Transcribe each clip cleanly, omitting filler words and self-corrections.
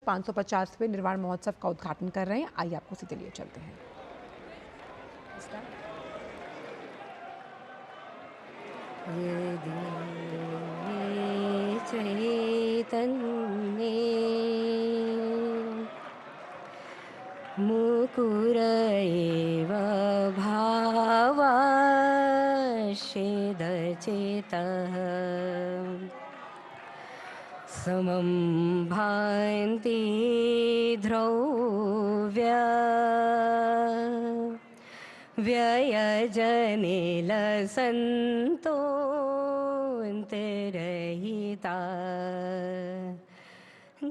550वें निर्वाण महोत्सव का उद्घाटन कर रहे हैं। आइए आपको सीधे लिए चलते हैं। चैतन्ये मुकुर एव भावाश्चेदचेतः समं भान्ति ध्रुव्या व्ययजने लसन्तोऽन्तरहिता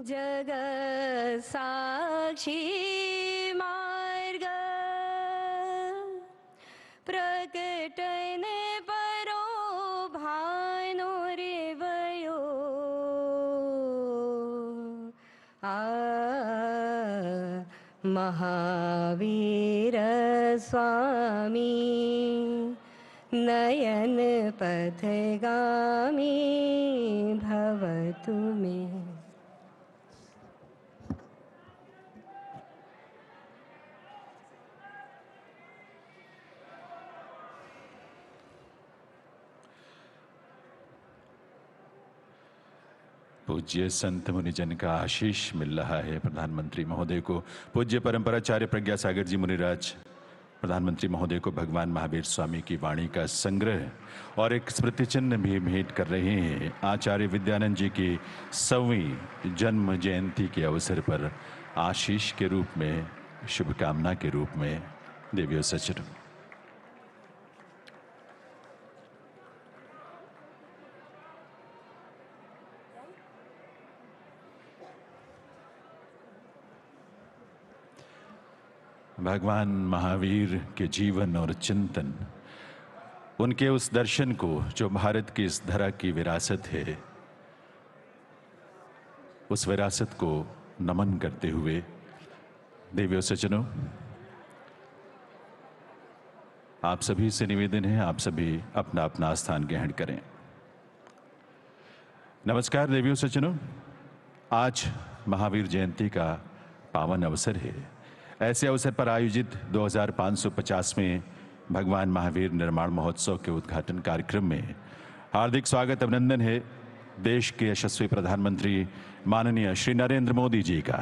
जगत्साक्षी मार्ग प्रकटने परो भानुरेवयो महावीर स्वामी नयन पथगामी भवतु मे। पूज्य संत मुनिजन का आशीष मिल रहा है प्रधानमंत्री महोदय को। पूज्य परंपराचार्य प्रज्ञा सागर जी मुनिराज प्रधानमंत्री महोदय को भगवान महावीर स्वामी की वाणी का संग्रह और एक स्मृति चिन्ह भी भेंट कर रहे हैं। आचार्य विद्यानंद जी की 100वीं जन्म जयंती के अवसर पर आशीष के रूप में, शुभकामना के रूप में देवियों सचर। भगवान महावीर के जीवन और चिंतन, उनके उस दर्शन को जो भारत की इस धरा की विरासत है, उस विरासत को नमन करते हुए देवियों सज्जनों, आप सभी से निवेदन है, आप सभी अपना अपना स्थान ग्रहण करें। नमस्कार देवियों सज्जनों, आज महावीर जयंती का पावन अवसर है। ऐसे अवसर पर आयोजित 2550वें भगवान महावीर निर्माण महोत्सव के उद्घाटन कार्यक्रम में हार्दिक स्वागत अभिनंदन है देश के यशस्वी प्रधानमंत्री माननीय श्री नरेंद्र मोदी जी का।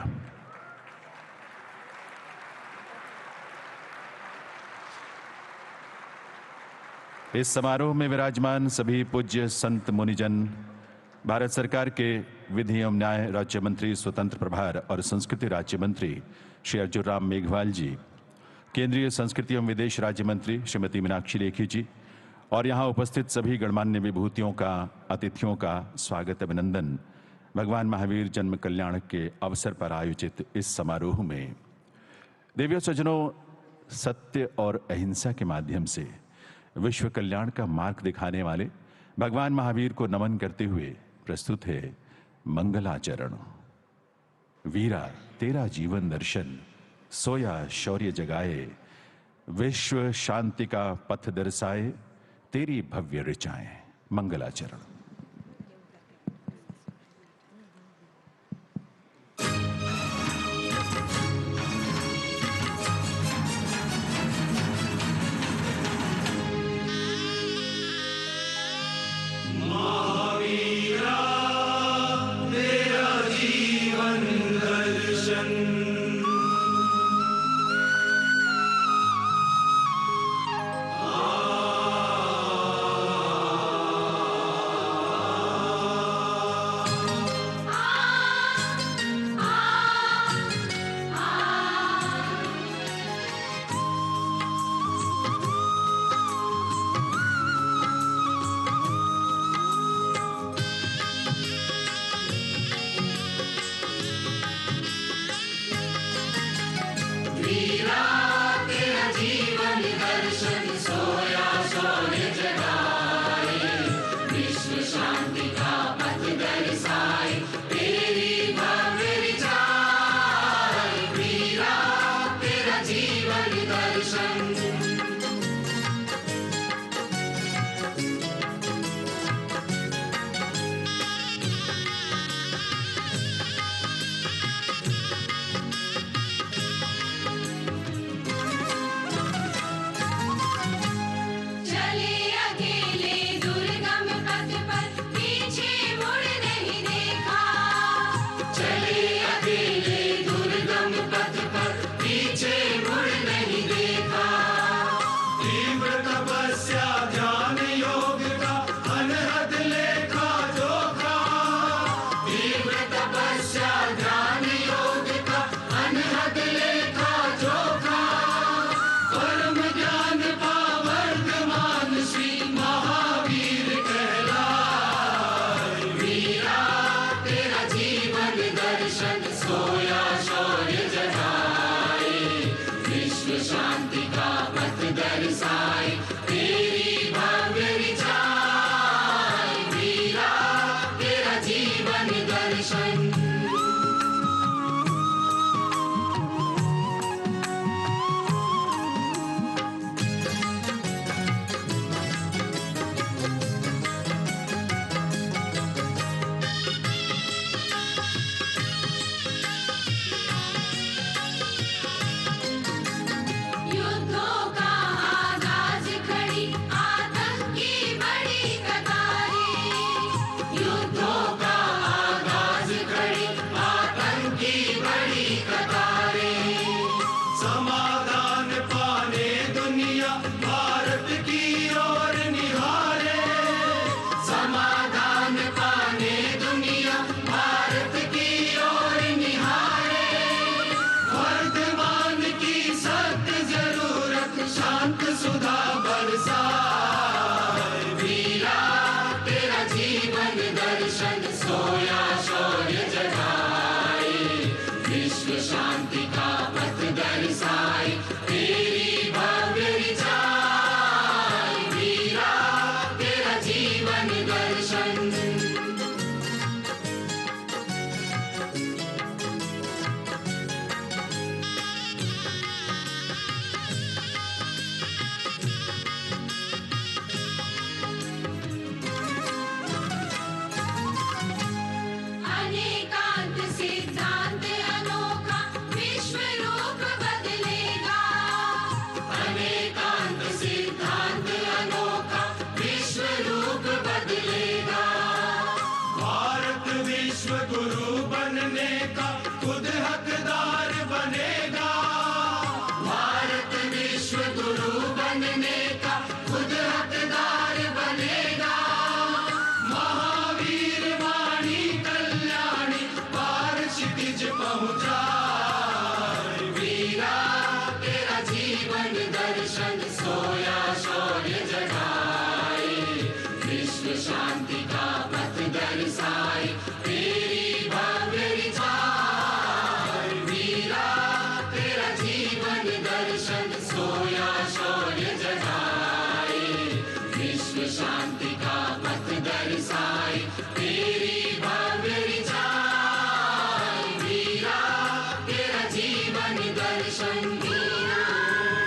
इस समारोह में विराजमान सभी पूज्य संत मुनिजन, भारत सरकार के विधि एवं न्याय राज्य मंत्री, स्वतंत्र प्रभार और संस्कृति राज्य मंत्री श्री अर्जुन राम मेघवाल जी, केंद्रीय संस्कृति एवं विदेश राज्य मंत्री श्रीमती मीनाक्षी लेखी जी और यहाँ उपस्थित सभी गणमान्य विभूतियों का, अतिथियों का स्वागत अभिनंदन भगवान महावीर जन्म कल्याण के अवसर पर आयोजित इस समारोह में। देवियों सज्जनों, सत्य और अहिंसा के माध्यम से विश्व कल्याण का मार्ग दिखाने वाले भगवान महावीर को नमन करते हुए प्रस्तुत है मंगलाचरण। वीरा तेरा जीवन दर्शन, सोया शौर्य जगाए, विश्व शांति का पथ दर्शाए, तेरी भव्य ऋचाएं। मंगलाचरण। अनेकांत सिद्धांत अनोखा विश्व रूप बदलेगा। अनेकांत सिद्धांत अनोखा विश्व रूप बदलेगा। भारत विश्व गुरु बनने का खुद हकदार बनेगा। भारत विश्व गुरु बनने का खुद हकदार बनेगा। महावीर वाणी कल्याणी पार क्षितिज पहुंचाए। वीरा तेरा जीवन दर्शन सोया शौर्य जगाए। विश्व शांति का पथ दर्शाए तेरी भव्य रिझाए। वीरा तेरा जीवन दर्शन सोया शौर्य जगाए। विश्व शांति का पथ दर्शाए तेरी भव्य रिझाए। वीरा तेरा जीवन दर्शन। वीरा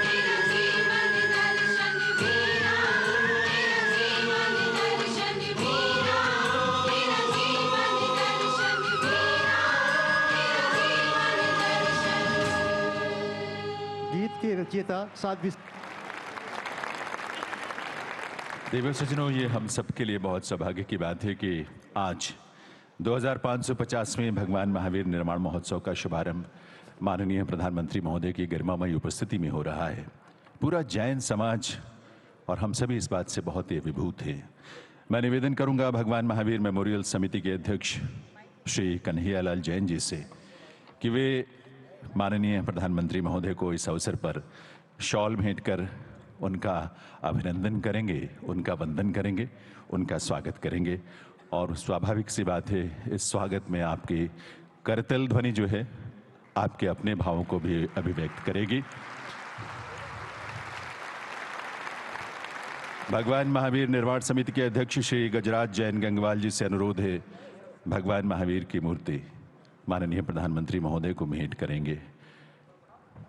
तेरा जीवन दर्शन। वीरा तेरा जीवन दर्शन। वीरा तेरा जीवन दर्शन। वीरा तेरा जीवन दर्शन। गीत के रचयिता साध्वी देवी सज्जनों, ये हम सबके लिए बहुत सौभाग्य की बात है कि आज 2550वें भगवान महावीर निर्माण महोत्सव का शुभारंभ माननीय प्रधानमंत्री महोदय की गरिमामयी उपस्थिति में हो रहा है। पूरा जैन समाज और हम सभी इस बात से बहुत ही विभूत हैं। मैं निवेदन करूंगा भगवान महावीर मेमोरियल समिति के अध्यक्ष श्री कन्हैयालाल जैन जी से कि वे माननीय प्रधानमंत्री महोदय को इस अवसर पर शॉल भेंट कर उनका अभिनंदन करेंगे, उनका वंदन करेंगे, उनका स्वागत करेंगे। और स्वाभाविक सी बात है, इस स्वागत में आपकी करतल ध्वनि जो है आपके अपने भावों को भी अभिव्यक्त करेगी। भगवान महावीर निर्माण समिति के अध्यक्ष श्री गजराज जैन गंगवाल जी से अनुरोध है, भगवान महावीर की मूर्ति माननीय प्रधानमंत्री महोदय को भेंट करेंगे।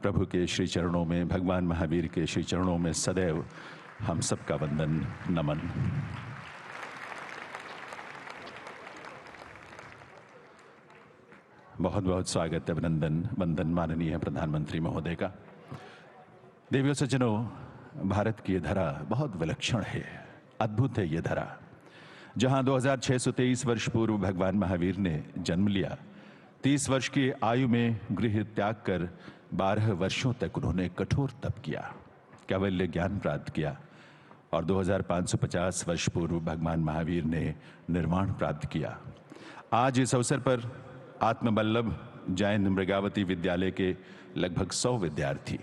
प्रभु के श्री चरणों में, भगवान महावीर के श्री चरणों में सदैव हम सबका वंदन नमन। बहुत बहुत स्वागत, अभिनंदन, वंदन माननीय प्रधानमंत्री महोदय का। देवियों सज्जनों, भारत की ये धरा बहुत विलक्षण है, अद्भुत है ये धरा, जहां 2623 वर्ष पूर्व भगवान महावीर ने जन्म लिया। 30 वर्ष की आयु में गृह त्याग कर 12 वर्षों तक उन्होंने कठोर तप किया, कैवल्य ज्ञान प्राप्त किया और 2550 वर्ष पूर्व भगवान महावीर ने निर्वाण प्राप्त किया। आज इस अवसर पर आत्मबल्लभ जैन मृगावती विद्यालय के लगभग 100 विद्यार्थी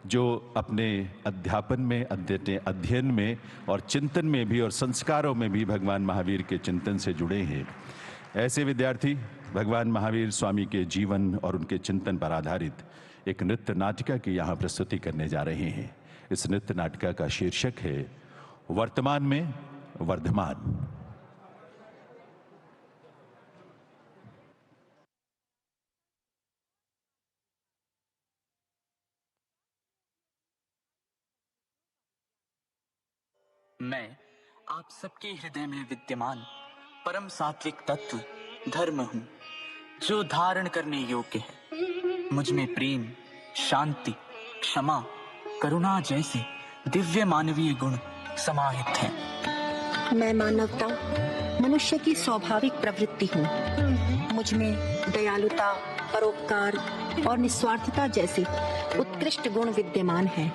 जो अपने अध्यापन में, अध्ययन में और चिंतन में भी और संस्कारों में भी भगवान महावीर के चिंतन से जुड़े हैं, ऐसे विद्यार्थी भगवान महावीर स्वामी के जीवन और उनके चिंतन पर आधारित एक नृत्य नाटिका की यहाँ प्रस्तुति करने जा रहे हैं। इस नृत्य नाटिका का शीर्षक है वर्तमान में वर्धमान। मैं आप सबके हृदय में विद्यमान परम सात्विक तत्व धर्म हूँ, जो धारण करने योग्य है। मुझ में प्रेम, शांति, क्षमा, करुणा जैसे दिव्य मानवीय गुण समाहित हैं। मैं मानवता, मनुष्य की स्वाभाविक प्रवृत्ति हूँ। मुझ में दयालुता, परोपकार और निस्वार्थता जैसे उत्कृष्ट गुण विद्यमान हैं।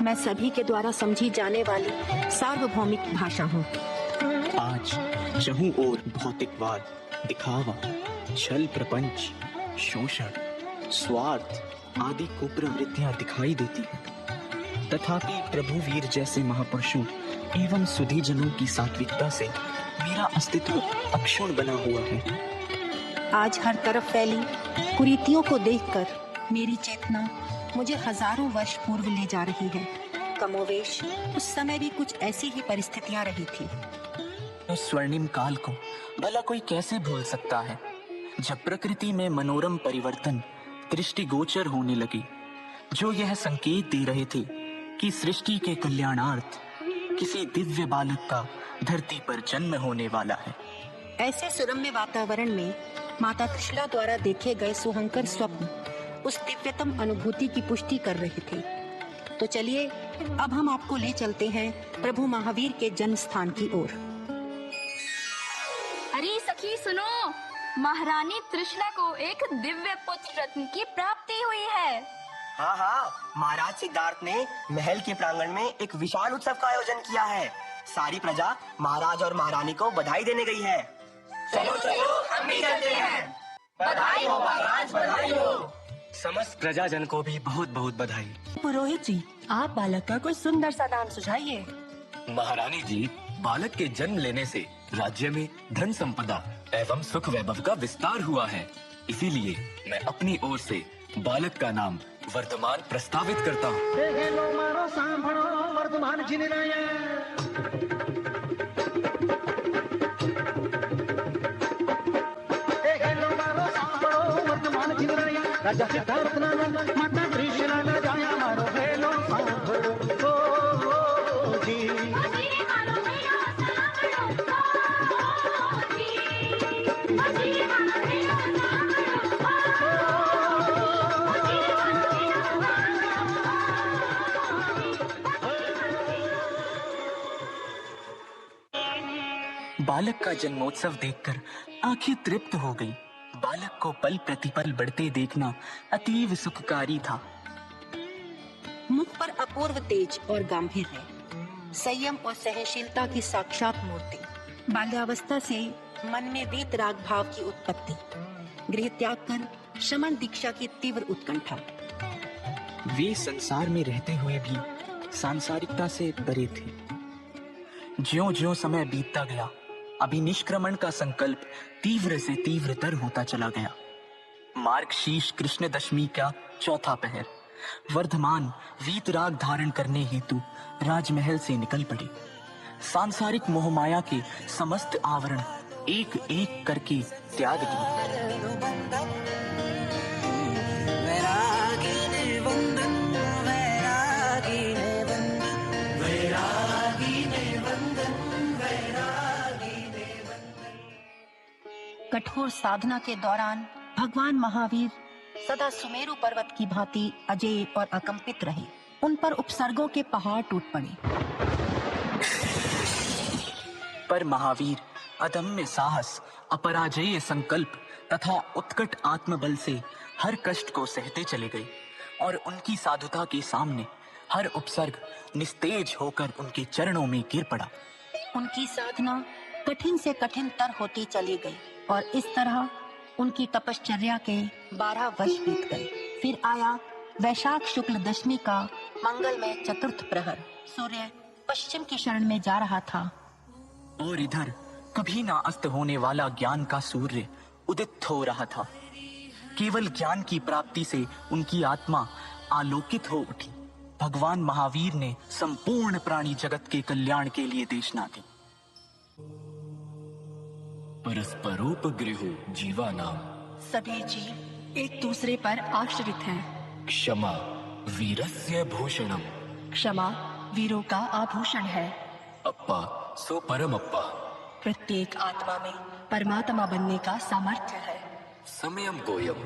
मैं सभी के द्वारा समझी जाने वाली सार्वभौमिक भाषा हूँ। आज चहु ओर भौतिकवाद, दिखावा, छल प्रपंच, शोषण, स्वार्थ आदि कुप्रवृत्तियां दिखाई देती हैं। तथापि प्रभु वीर जैसे महापुरुषों एवं सुधी जनों की सात्विकता से मेरा अस्तित्व अक्षुण्ण बना हुआ है। आज हर तरफ फैली कुरीतियों को देखकर मेरी चेतना मुझे हजारों वर्ष पूर्व ले जा रही है। कमोवेश उस समय भी कुछ ऐसी ही परिस्थितियां रही थी। उस स्वर्णिम काल को भला कोई कैसे भूल सकता है, जब प्रकृति में मनोरम परिवर्तन दृष्टिगोचर होने लगे, जो यह संकेत दे रहे थे कि सृष्टि के कल्याणार्थ किसी दिव्य बालक का धरती पर जन्म होने वाला है। ऐसे सुरम्य वातावरण में माता त्रिशला द्वारा देखे गए सुहंकर स्वप्न उस दिव्यतम अनुभूति की पुष्टि कर रहे थे। तो चलिए अब हम आपको ले चलते हैं प्रभु महावीर के जन्म स्थान की ओर। अरे सखी सुनो, महारानी त्रिशला को एक दिव्य पुत्र रत्न की प्राप्ति हुई है। हाँ हाँ, महाराज सिद्धार्थ ने महल के प्रांगण में एक विशाल उत्सव का आयोजन किया है। सारी प्रजा महाराज और महारानी को बधाई देने गई है। चलो चलो हम भी चलते हैं। बधाई हो महाराज, बधाई हो। समस्त प्रजाजन को भी बहुत बहुत बधाई। पुरोहित जी, आप बालक का कोई सुंदर सा नाम सुझाइए। महारानी जी, बालक के जन्म लेने से राज्य में धन संपदा एवं सुख वैभव का विस्तार हुआ है, इसीलिए मैं अपनी ओर से बालक का नाम वर्तमान प्रस्तावित करता हूँ। वर्तमान राजा सिद्धार्थ माता त्रिशला जाया मारो हेलो सांभळो जी। बालक का जन्मोत्सव देखकर आंखें तृप्त हो गई। बालक को पल प्रतिपल बढ़ते देखना अतीव सुखकारी था। मुख पर अपूर्व तेज और गांभीर्य, संयम और सहनशीलता की साक्षात मूर्ति। बाल्यावस्था से मन में वीतराग भाव की उत्पत्ति, गृह त्याग कर शमन दीक्षा की तीव्र उत्कंठा। वे संसार में रहते हुए भी सांसारिकता से परे थे। ज्यों-ज्यों समय बीतता गया, अभिनिष्क्रमण का संकल्प तीव्र से तीव्रतर होता चला गया। मार्गशीर्ष कृष्ण दशमी का चौथा पहर, वर्धमान वीतराग धारण करने हेतु राजमहल से निकल पड़े। सांसारिक मोहमाया के समस्त आवरण एक एक करके त्याग दिए। कठोर साधना के दौरान भगवान महावीर सदा सुमेरु पर्वत की भांति अजेय और अकंपित रहे। उन पर उपसर्गों के पहाड़ टूट पड़े। पर महावीर अदम्य साहस, अपराजेय संकल्प तथा उत्कट आत्मबल से हर कष्ट को सहते चले गए और उनकी साधुता के सामने हर उपसर्ग निस्तेज होकर उनके चरणों में गिर पड़ा। उनकी साधना कठिन से कठिन तर होती चली गई और इस तरह उनकी तपश्चर्या के 12 वर्ष बीत गए। फिर आया वैशाख शुक्ल दशमी का मंगलमय चतुर्थ प्रहर। सूर्य पश्चिम की शरण में जा रहा था और इधर कभी ना अस्त होने वाला ज्ञान का सूर्य उदित हो रहा था। केवल ज्ञान की प्राप्ति से उनकी आत्मा आलोकित हो उठी। भगवान महावीर ने संपूर्ण प्राणी जगत के कल्याण के लिए देशना दी। परस्परोपगृहो जीवानाम, सभी जीव एक दूसरे पर आश्रित हैं। क्षमा वीरस्य भूषणम, क्षमा वीरों का आभूषण है। अप्पा सो परमप्पा, प्रत्येक आत्मा में परमात्मा बनने का सामर्थ्य है। समयम गोयम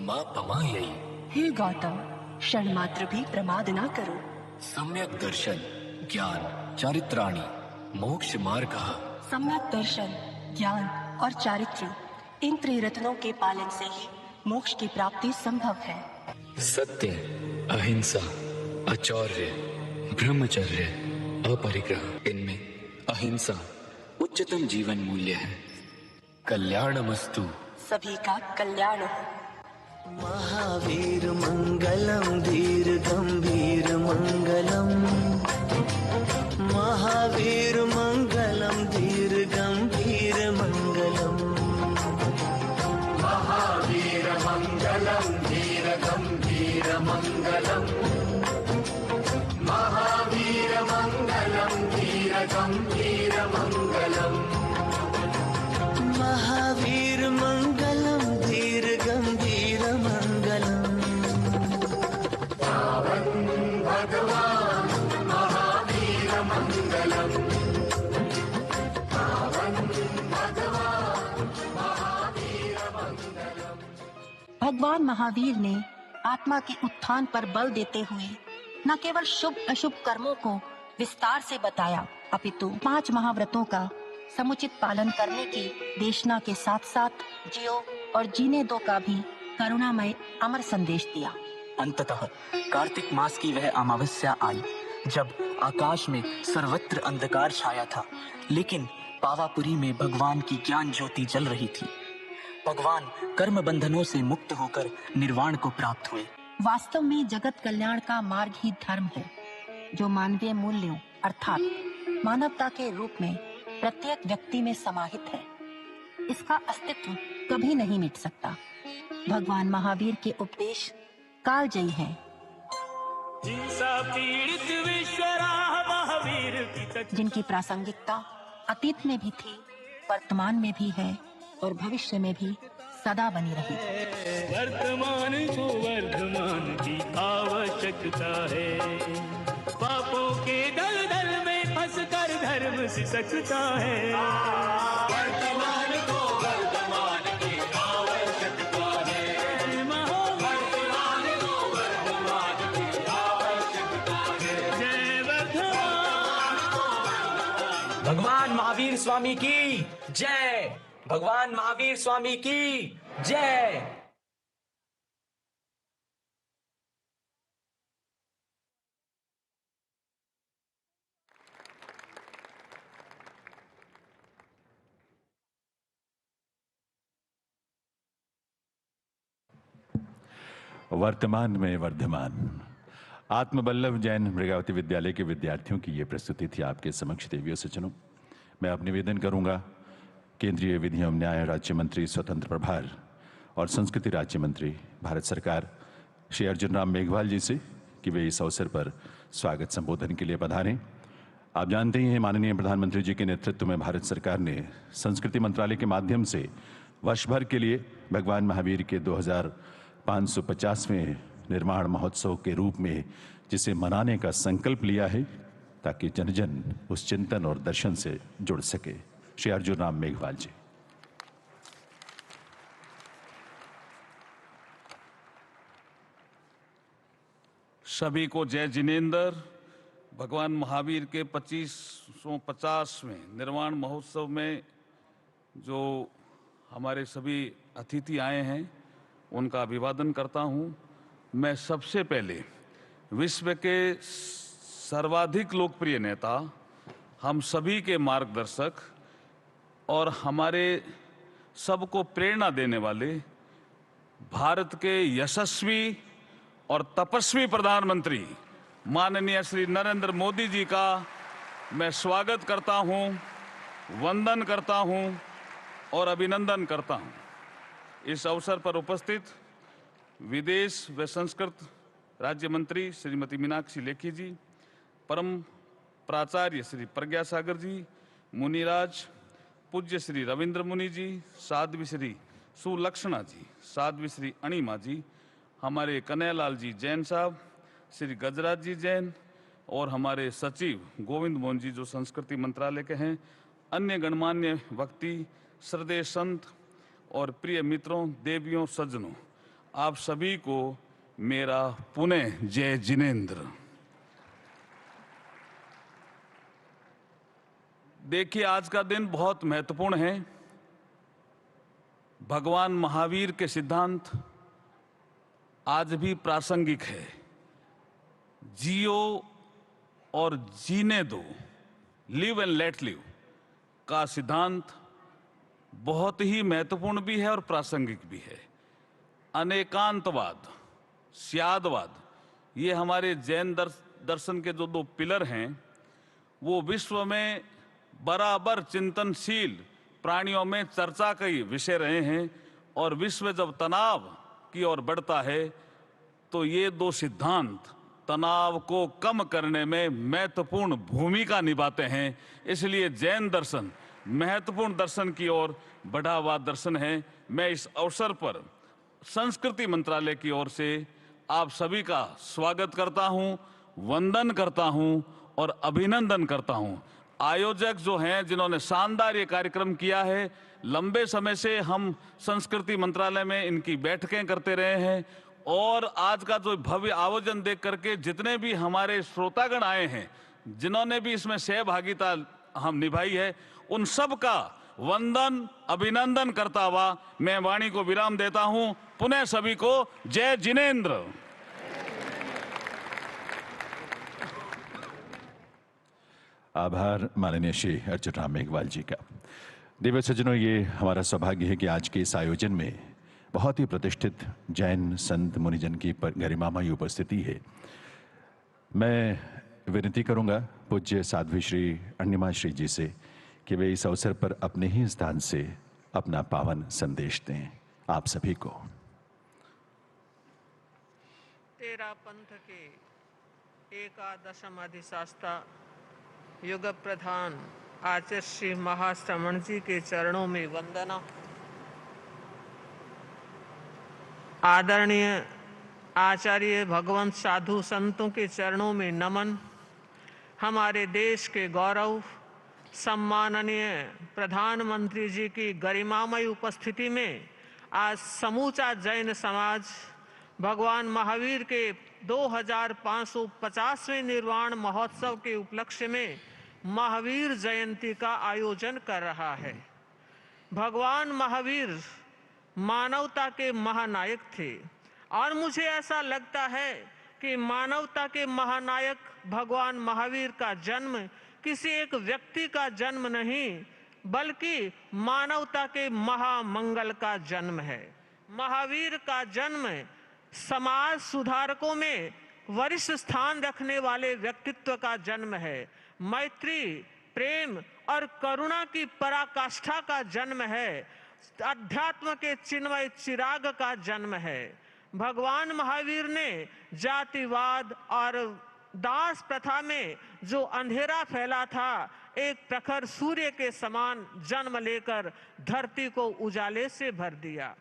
मां पमायई, हे गौतम, क्षण मात्र भी प्रमाद ना करो। सम्यक दर्शन ज्ञान चारित्राणि मोक्ष मार्गः, सम्यक दर्शन ज्ञान और चारित्र, इन त्रिरत्नों के पालन से ही मोक्ष की प्राप्ति संभव है। सत्य, अहिंसा, आचौर्य, ब्रह्मचर्य, अपरिग्रह, इनमें अहिंसा उच्चतम जीवन मूल्य है। कल्याणमस्तु, सभी का कल्याण हो। महावीर मंगलम धीर गंभीर मंगलम, महावीर मंगलम धीर गंभीर मंगलम। वीर गंभीर मंगलम महावीर मंगलम वीर गंभीर मंगलम महावीर मंगलम धीर गंभीर मंगलम पावन भगवान महावीर मंगलम पावन भगवान महावीर मंगलम। भगवान महावीर ने आत्मा के उत्थान पर बल देते हुए न केवल शुभ अशुभ कर्मों को विस्तार से बताया, अपितु 5 महाव्रतों का समुचित पालन करने की देशना के साथ साथ जियो और जीने दो का भी करुणामय अमर संदेश दिया। अंततः कार्तिक मास की वह अमावस्या आई जब आकाश में सर्वत्र अंधकार छाया था, लेकिन पावापुरी में भगवान की ज्ञान ज्योति जल रही थी। भगवान कर्म बंधनों से मुक्त होकर निर्वाण को प्राप्त हुए। वास्तव में जगत कल्याण का मार्ग ही धर्म है, जो मानवीय मूल्यों अर्थात मानवता के रूप में प्रत्येक व्यक्ति में समाहित है। इसका अस्तित्व कभी नहीं मिट सकता। भगवान महावीर के उपदेश कालजयी हैं। जिनकी प्रासंगिकता अतीत में भी थी, वर्तमान में भी है और भविष्य में भी सदा बनी रही। वर्तमान को वर्धमान की आवश्यकता है, पापों के दलदल में फंसकर धर्म सिसकता है। वर्तमान को वर्तमान की आवश्यकता है, वर्तमान को वर्तमान की आवश्यकता है। जय वर्धमान। भगवान महावीर स्वामी की जय। भगवान महावीर स्वामी की जय। वर्तमान में वर्धमान। आत्मबल्लभ जैन मृगावती विद्यालय के विद्यार्थियों की ये प्रस्तुति थी आपके समक्ष। देवियों सज्जनों, मैं अब निवेदन करूंगा केंद्रीय विधि एवं न्याय राज्य मंत्री स्वतंत्र प्रभार और संस्कृति राज्य मंत्री भारत सरकार श्री अर्जुन राम मेघवाल जी से कि वे इस अवसर पर स्वागत संबोधन के लिए पधारें। आप जानते ही हैं, माननीय प्रधानमंत्री जी के नेतृत्व में भारत सरकार ने संस्कृति मंत्रालय के माध्यम से वर्ष भर के लिए भगवान महावीर के 2550वें निर्माण महोत्सव के रूप में जिसे मनाने का संकल्प लिया है, ताकि जन जन उस चिंतन और दर्शन से जुड़ सके। श्री अर्जुन राम मेघवाल जी। सभी को जय जिनेंद्र। भगवान महावीर के 2550वें निर्वाण महोत्सव में जो हमारे सभी अतिथि आए हैं, उनका अभिवादन करता हूं। मैं सबसे पहले विश्व के सर्वाधिक लोकप्रिय नेता, हम सभी के मार्गदर्शक और हमारे सबको प्रेरणा देने वाले भारत के यशस्वी और तपस्वी प्रधानमंत्री माननीय श्री नरेंद्र मोदी जी का मैं स्वागत करता हूं, वंदन करता हूं और अभिनंदन करता हूं। इस अवसर पर उपस्थित विदेश व संस्कृत राज्य मंत्री श्रीमती मीनाक्षी लेखी जी, परम प्राचार्य श्री प्रज्ञा सागर जी, मुनिराज पूज्य श्री रविंद्र मुनि जी, साध्वी श्री सुलक्षणा जी, साध्वी श्री अणिमा जी, हमारे कन्हैयालाल जी जैन साहब, श्री गजराज जी जैन और हमारे सचिव गोविंद मोहन जी जो संस्कृति मंत्रालय के हैं, अन्य गणमान्य व्यक्ति, श्रद्धेय संत और प्रिय मित्रों, देवियों, सज्जनों, आप सभी को मेरा पुनः जय जिनेंद्र। देखिए, आज का दिन बहुत महत्वपूर्ण है। भगवान महावीर के सिद्धांत आज भी प्रासंगिक है। जियो और जीने दो, लिव एंड लेट लिव का सिद्धांत बहुत ही महत्वपूर्ण भी है और प्रासंगिक भी है। अनेकांतवाद, स्यादवाद, ये हमारे जैन दर्शन के जो 2 पिलर हैं, वो विश्व में बराबर चिंतनशील प्राणियों में चर्चा के विषय रहे हैं। और विश्व जब तनाव की ओर बढ़ता है तो ये दो सिद्धांत तनाव को कम करने में महत्वपूर्ण भूमिका निभाते हैं। इसलिए जैन दर्शन महत्वपूर्ण दर्शन की ओर बढ़ा हुआ दर्शन है। मैं इस अवसर पर संस्कृति मंत्रालय की ओर से आप सभी का स्वागत करता हूं, वंदन करता हूं और अभिनंदन करता हूं। आयोजक जो हैं, जिन्होंने शानदार ये कार्यक्रम किया है, लंबे समय से हम संस्कृति मंत्रालय में इनकी बैठकें करते रहे हैं और आज का जो भव्य आयोजन देख करके जितने भी हमारे श्रोतागण आए हैं, जिन्होंने भी इसमें सहभागिता हम निभाई है, उन सब का वंदन अभिनंदन करता हुआ मैं वाणी को विराम देता हूं। पुनः सभी को जय जिनेंद्र। आभार माननीय श्री अर्जुन राम मेघवाल जी का। दिव्य सज्जनों, ये हमारा सौभाग्य है कि आज के इस आयोजन में बहुत ही प्रतिष्ठित जैन संत मुनिजन की गरिमामयी उपस्थिति है। मैं विनती करूंगा पूज्य साध्वी श्री अण्णिमा श्री जी से कि वे इस अवसर पर अपने ही स्थान से अपना पावन संदेश दें आप सभी को। तेरा पंथ के एकादशम अधिशास्ता युग प्रधान आचार्य श्री महाश्रमण जी के चरणों में वंदना। आदरणीय आचार्य भगवंत साधु संतों के चरणों में नमन। हमारे देश के गौरव सम्माननीय प्रधानमंत्री जी की गरिमामय उपस्थिति में आज समूचा जैन समाज भगवान महावीर के 2550वें निर्वाण महोत्सव के उपलक्ष्य में महावीर जयंती का आयोजन कर रहा है। भगवान महावीर मानवता के महानायक थे और मुझे ऐसा लगता है कि मानवता के महानायक भगवान महावीर का जन्म किसी एक व्यक्ति का जन्म नहीं बल्कि मानवता के महामंगल का जन्म है। महावीर का जन्म समाज सुधारकों में वरिष्ठ स्थान रखने वाले व्यक्तित्व का जन्म है। मैत्री, प्रेम और करुणा की पराकाष्ठा का जन्म है। अध्यात्म के चिन्मय चिराग का जन्म है। भगवान महावीर ने जातिवाद और दास प्रथा में जो अंधेरा फैला था, एक प्रखर सूर्य के समान जन्म लेकर धरती को उजाले से भर दिया।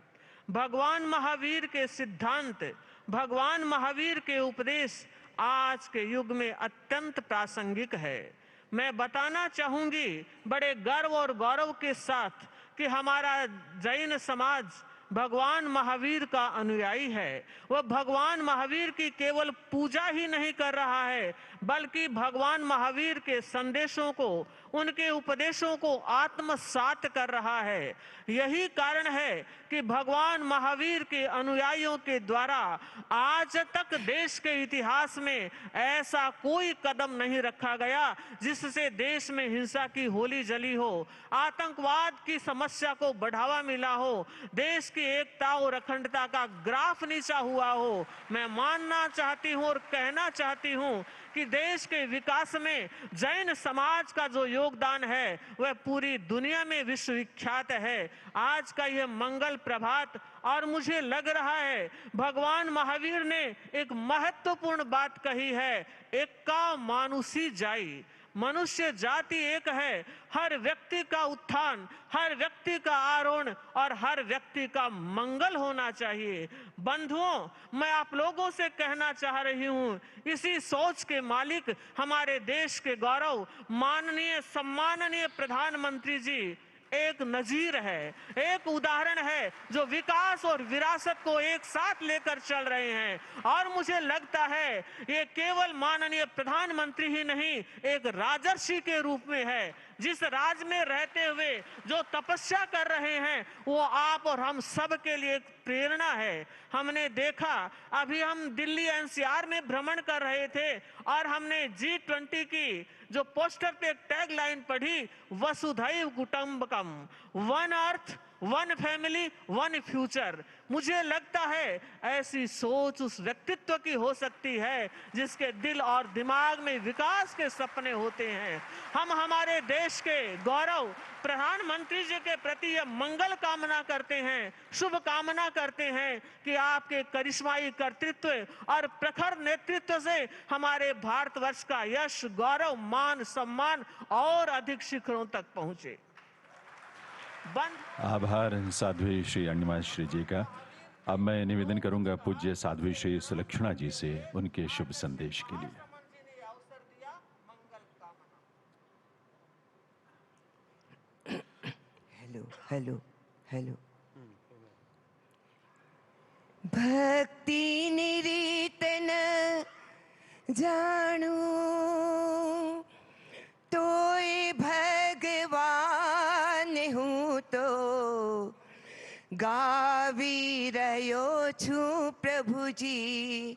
भगवान महावीर के सिद्धांत, भगवान महावीर के उपदेश आज के युग में अत्यंत प्रासंगिक है। मैं बताना चाहूंगी बड़े गर्व और गौरव के साथ कि हमारा जैन समाज भगवान महावीर का अनुयायी है। वह भगवान महावीर की केवल पूजा ही नहीं कर रहा है बल्कि भगवान महावीर के संदेशों को, उनके उपदेशों को आत्मसात कर रहा है। यही कारण है कि भगवान महावीर के अनुयायियों के द्वारा आज तक देश के इतिहास में ऐसा कोई कदम नहीं रखा गया जिससे देश में हिंसा की होली जली हो, आतंकवाद की समस्या को बढ़ावा मिला हो, देश की एकता और अखंडता का ग्राफ नीचा हुआ हो। मैं मानना चाहती हूँ और कहना चाहती हूँ कि देश के विकास में जैन समाज का जो योगदान है वह पूरी दुनिया में विश्वविख्यात है। आज का यह मंगल प्रभात, और मुझे लग रहा है भगवान महावीर ने एक महत्वपूर्ण बात कही है, एका मानुषी जाई। मनुष्य जाति एक है, हर व्यक्ति का उत्थान, हर व्यक्ति का आरोहण और हर व्यक्ति का मंगल होना चाहिए। बंधुओं, मैं आप लोगों से कहना चाह रही हूं, इसी सोच के मालिक हमारे देश के गौरव माननीय सम्माननीय प्रधानमंत्री जी एक नजीर है, एक उदाहरण है जो विकास और विरासत को एक साथ लेकर चल रहे हैं। और मुझे लगता है ये केवल माननीय प्रधानमंत्री ही नहीं, एक राजर्षि के रूप में है। जिस राज में रहते हुए जो तपस्या कर रहे हैं वो आप और हम सब के लिए एक प्रेरणा है। हमने देखा, अभी हम दिल्ली एनसीआर में भ्रमण कर रहे थे और हमने G20 की जो पोस्टर पे एक टैग लाइन पढ़ी, वसुधैव कुटुंबकम, one earth one family one future. मुझे लगता है ऐसी सोच उस व्यक्तित्व की हो सकती है जिसके दिल और दिमाग में विकास के सपने होते हैं। हम हमारे देश के गौरव प्रधानमंत्री जी के प्रति यह मंगल कामना करते हैं, शुभ कामना करते हैं कि आपके करिश्माई कर्तृत्व और प्रखर नेतृत्व से हमारे भारतवर्ष का यश, गौरव, मान, सम्मान और अधिक शिखरों तक पहुंचे। आभार साध्वी श्री अण्णिमा श्री जी का। अब मैं निवेदन करूंगा पूज्य साध्वी श्री सुलक्षणा जी से उनके शुभ संदेश के लिए। Hello hello hello. भक्ति निरीत न जानू तो भगवान हूँ तो गावी रह्यो छू प्रभु जी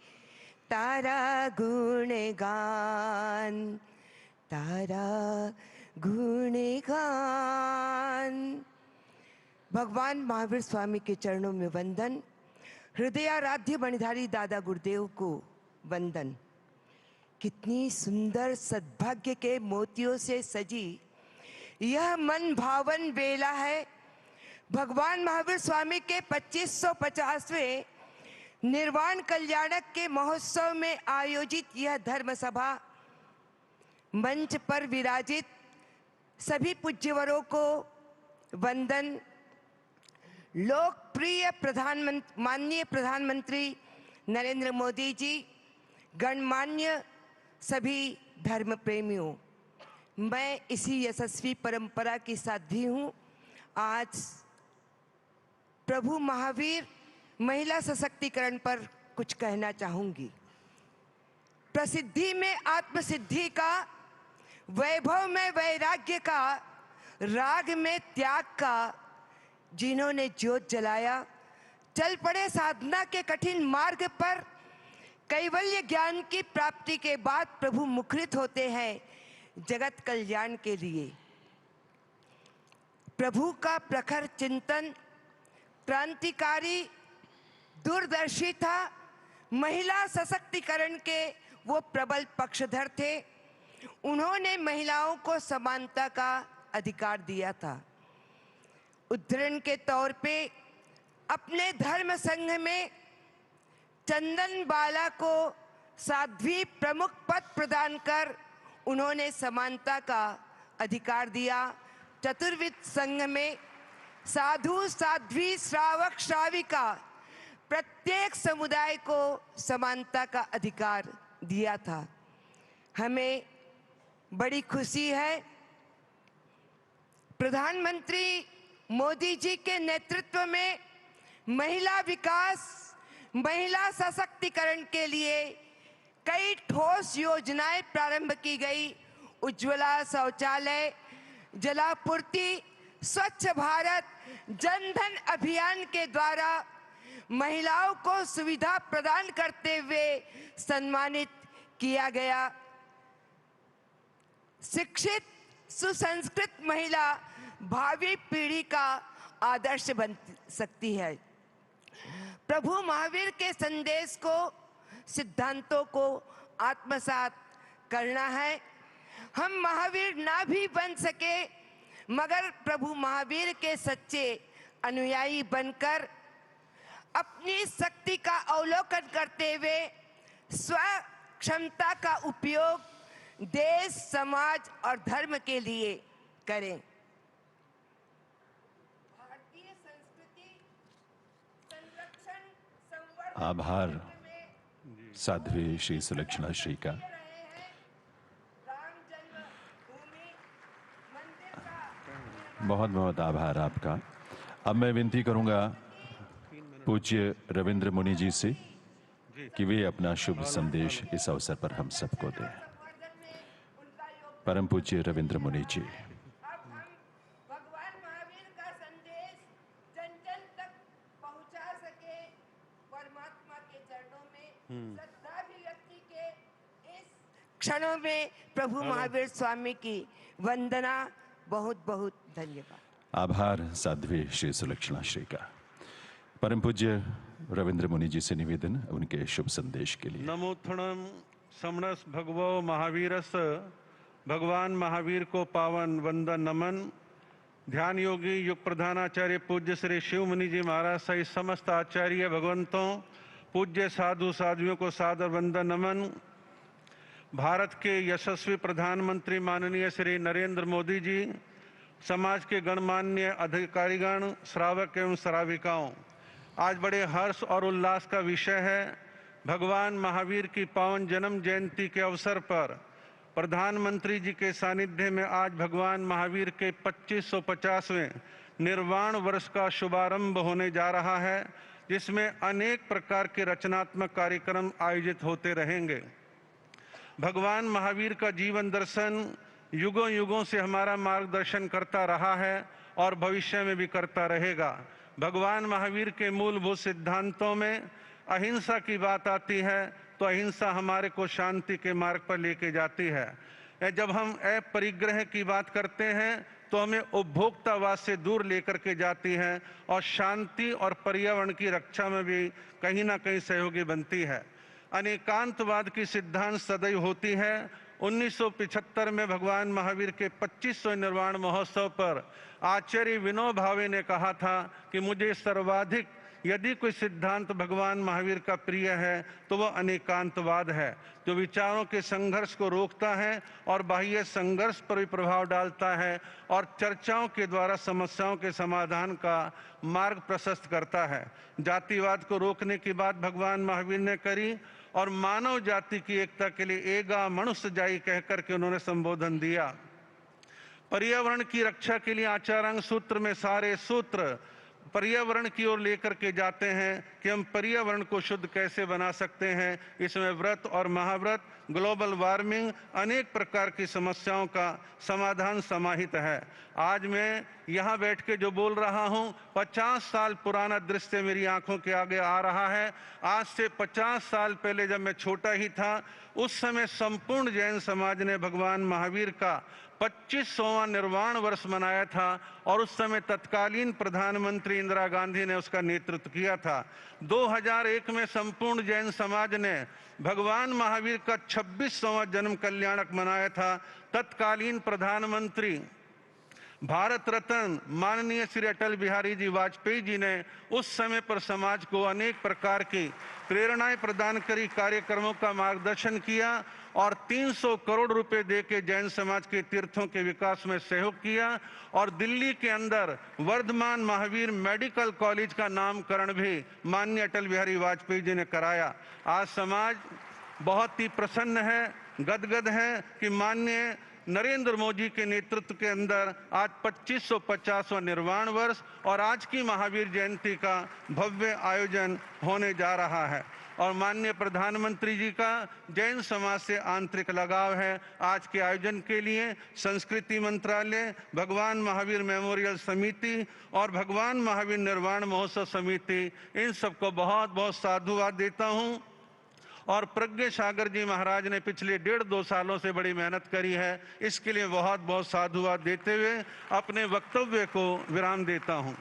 तारा गुणगान, तारा गुणगान। भगवान महावीर स्वामी के चरणों में वंदन। हृदयाराध्य बणिधारी दादा गुरुदेव को वंदन। कितनी सुंदर सद्भाग्य के मोतियों से सजी यह मन भावन बेला है। भगवान महावीर स्वामी के 2550वें निर्वाण कल्याणक के महोत्सव में आयोजित यह धर्म सभा, मंच पर विराजित सभी पूज्यवरों को वंदन। लोकप्रिय माननीय प्रधानमंत्री नरेंद्र मोदी जी, गणमान्य सभी धर्म प्रेमियों, मैं इसी यशस्वी परंपरा की साध्वी हूँ। आज प्रभु महावीर महिला सशक्तिकरण पर कुछ कहना चाहूंगी। प्रसिद्धि में आत्मसिद्धि का, वैभव में वैराग्य का, राग में त्याग का जिन्होंने ज्योत जलाया, चल पड़े साधना के कठिन मार्ग पर। कैवल्य ज्ञान की प्राप्ति के बाद प्रभु मुखरित होते हैं जगत कल्याण के लिए। प्रभु का प्रखर चिंतन क्रांतिकारी, दूरदर्शी था। महिला सशक्तिकरण के वो प्रबल पक्षधर थे। उन्होंने महिलाओं को समानता का अधिकार दिया था। उदाहरण के तौर पे अपने धर्म संघ में चंदन बाला को साध्वी प्रमुख पद प्रदान कर उन्होंने समानता का अधिकार दिया। चतुर्विद संघ में साधु, साध्वी, श्रावक, श्राविका प्रत्येक समुदाय को समानता का अधिकार दिया था। हमें बड़ी खुशी है प्रधानमंत्री मोदी जी के नेतृत्व में महिला विकास, महिला सशक्तिकरण के लिए कई ठोस योजनाएं प्रारंभ की गई। उज्ज्वला शौचालय, जलापूर्ति, स्वच्छ भारत, जनधन अभियान के द्वारा महिलाओं को सुविधा प्रदान करते हुए सम्मानित किया गया। शिक्षित सुसंस्कृत महिला भावी पीढ़ी का आदर्श बन सकती है। प्रभु महावीर के संदेश को, सिद्धांतों को आत्मसात करना है। हम महावीर ना भी बन सके मगर प्रभु महावीर के सच्चे अनुयायी बनकर अपनी शक्ति का अवलोकन करते हुए स्व क्षमता का उपयोग देश, समाज और धर्म के लिए करें। भारतीय संस्कृति संरक्षण संवर्धन। आभार साध्वी श्री सुलक्षणा श्री का। बहुत बहुत आभार आपका। अब मैं विनती करूंगा पूज्य रविंद्र मुनि जी से कि वे अपना शुभ संदेश इस अवसर पर हम सबको दें। परम पूज्य रविंद्र मुनि जी। भगवान महावीर का संदेश जन जन तक पहुंचा सके, परमात्मा के चरणों में श्रद्धाभिव्यक्ति के इस क्षणों में प्रभु महावीर स्वामी की वंदना। बहुत बहुत धन्यवाद। आभार साध्वी श्री सुलक्षणा श्री का। परम पूज्य रविंद्र मुनि जी से निवेदन उनके शुभ संदेश के लिए। नमोत्थणम समणस भगवो महावीरस, भगवान महावीर को पावन वंदन नमन। ध्यान योगी युग प्रधानाचार्य पूज्य श्री शिव मुनि जी महाराज सहित समस्त आचार्य भगवंतों, पूज्य साधु साध्वियों को सादर वंदन नमन। भारत के यशस्वी प्रधानमंत्री माननीय श्री नरेंद्र मोदी जी, समाज के गणमान्य अधिकारीगण, श्रावक एवं श्राविकाओं, आज बड़े हर्ष और उल्लास का विषय है। भगवान महावीर की पावन जन्म जयंती के अवसर पर प्रधानमंत्री जी के सानिध्य में आज भगवान महावीर के 2550वें निर्वाण वर्ष का शुभारंभ होने जा रहा है, जिसमें अनेक प्रकार के रचनात्मक कार्यक्रम आयोजित होते रहेंगे। भगवान महावीर का जीवन दर्शन युगों युगों से हमारा मार्गदर्शन करता रहा है और भविष्य में भी करता रहेगा। भगवान महावीर के मूलभूत सिद्धांतों में अहिंसा की बात आती है तो अहिंसा हमारे को शांति के मार्ग पर लेके जाती है। जब हम अपरिग्रह की बात करते हैं तो हमें उपभोक्तावाद से दूर लेकर के जाती है और शांति और पर्यावरण की रक्षा में भी कहीं ना कहीं सहयोगी बनती है। अनेकांतवाद की सिद्धांत सदैव होती है। 1975 में भगवान महावीर के 25वें निर्वाण महोत्सव पर आचार्य विनोबा भावे ने कहा था कि मुझे सर्वाधिक यदि कोई सिद्धांत भगवान महावीर का प्रिय है तो वह अनेकांतवाद है, जो विचारों के संघर्ष को रोकता है और बाह्य संघर्ष पर भी प्रभाव डालता है और चर्चाओं के द्वारा समस्याओं के समाधान का मार्ग प्रशस्त करता है। जातिवाद को रोकने की बात भगवान महावीर ने करी और मानव जाति की एकता के लिए एगा मनुष्य जाई कहकर के उन्होंने संबोधन दिया। पर्यावरण की रक्षा के लिए आचारांग सूत्र में सारे सूत्र पर्यावरण की ओर लेकर के जाते हैं कि हम पर्यावरण को शुद्ध कैसे बना सकते हैं। इसमें व्रत और महाव्रत, ग्लोबल वार्मिंग, अनेक प्रकार की समस्याओं का समाधान समाहित है। आज मैं यहाँ बैठ के जो बोल रहा हूँ, 50 साल पुराना दृश्य मेरी आंखों के आगे आ रहा है। आज से 50 साल पहले जब मैं छोटा ही था, उस समय संपूर्ण जैन समाज ने भगवान महावीर का 25वां निर्वाण वर्ष मनाया था और उस समय तत्कालीन प्रधानमंत्री इंदिरा गांधी ने उसका नेतृत्व किया था। 2001 में संपूर्ण जैन समाज ने भगवान महावीर का 26वां जन्म कल्याणक मनाया था। तत्कालीन प्रधानमंत्री भारत रत्न माननीय श्री अटल बिहारी जी वाजपेयी जी ने उस समय पर समाज को अनेक प्रकार की प्रेरणाएं प्रदान करी, कार्यक्रमों का मार्गदर्शन किया और 300 करोड़ रुपए देके जैन समाज के तीर्थों के विकास में सहयोग किया और दिल्ली के अंदर वर्धमान महावीर मेडिकल कॉलेज का नामकरण भी माननीय अटल बिहारी वाजपेयी जी ने कराया। आज समाज बहुत ही प्रसन्न है, गदगद है कि माननीय नरेंद्र मोदी के नेतृत्व के अंदर आज 2550वां निर्वाण वर्ष और आज की महावीर जयंती का भव्य आयोजन होने जा रहा है और माननीय प्रधानमंत्री जी का जैन समाज से आंतरिक लगाव है। आज के आयोजन के लिए संस्कृति मंत्रालय, भगवान महावीर मेमोरियल समिति और भगवान महावीर निर्वाण महोत्सव समिति, इन सबको बहुत बहुत साधुवाद देता हूं। और प्रज्ञ सागर जी महाराज ने पिछले 1.5-2 सालों से बड़ी मेहनत करी है, इसके लिए बहुत बहुत साधुवाद देते हुए अपने वक्तव्य को विराम देता हूं।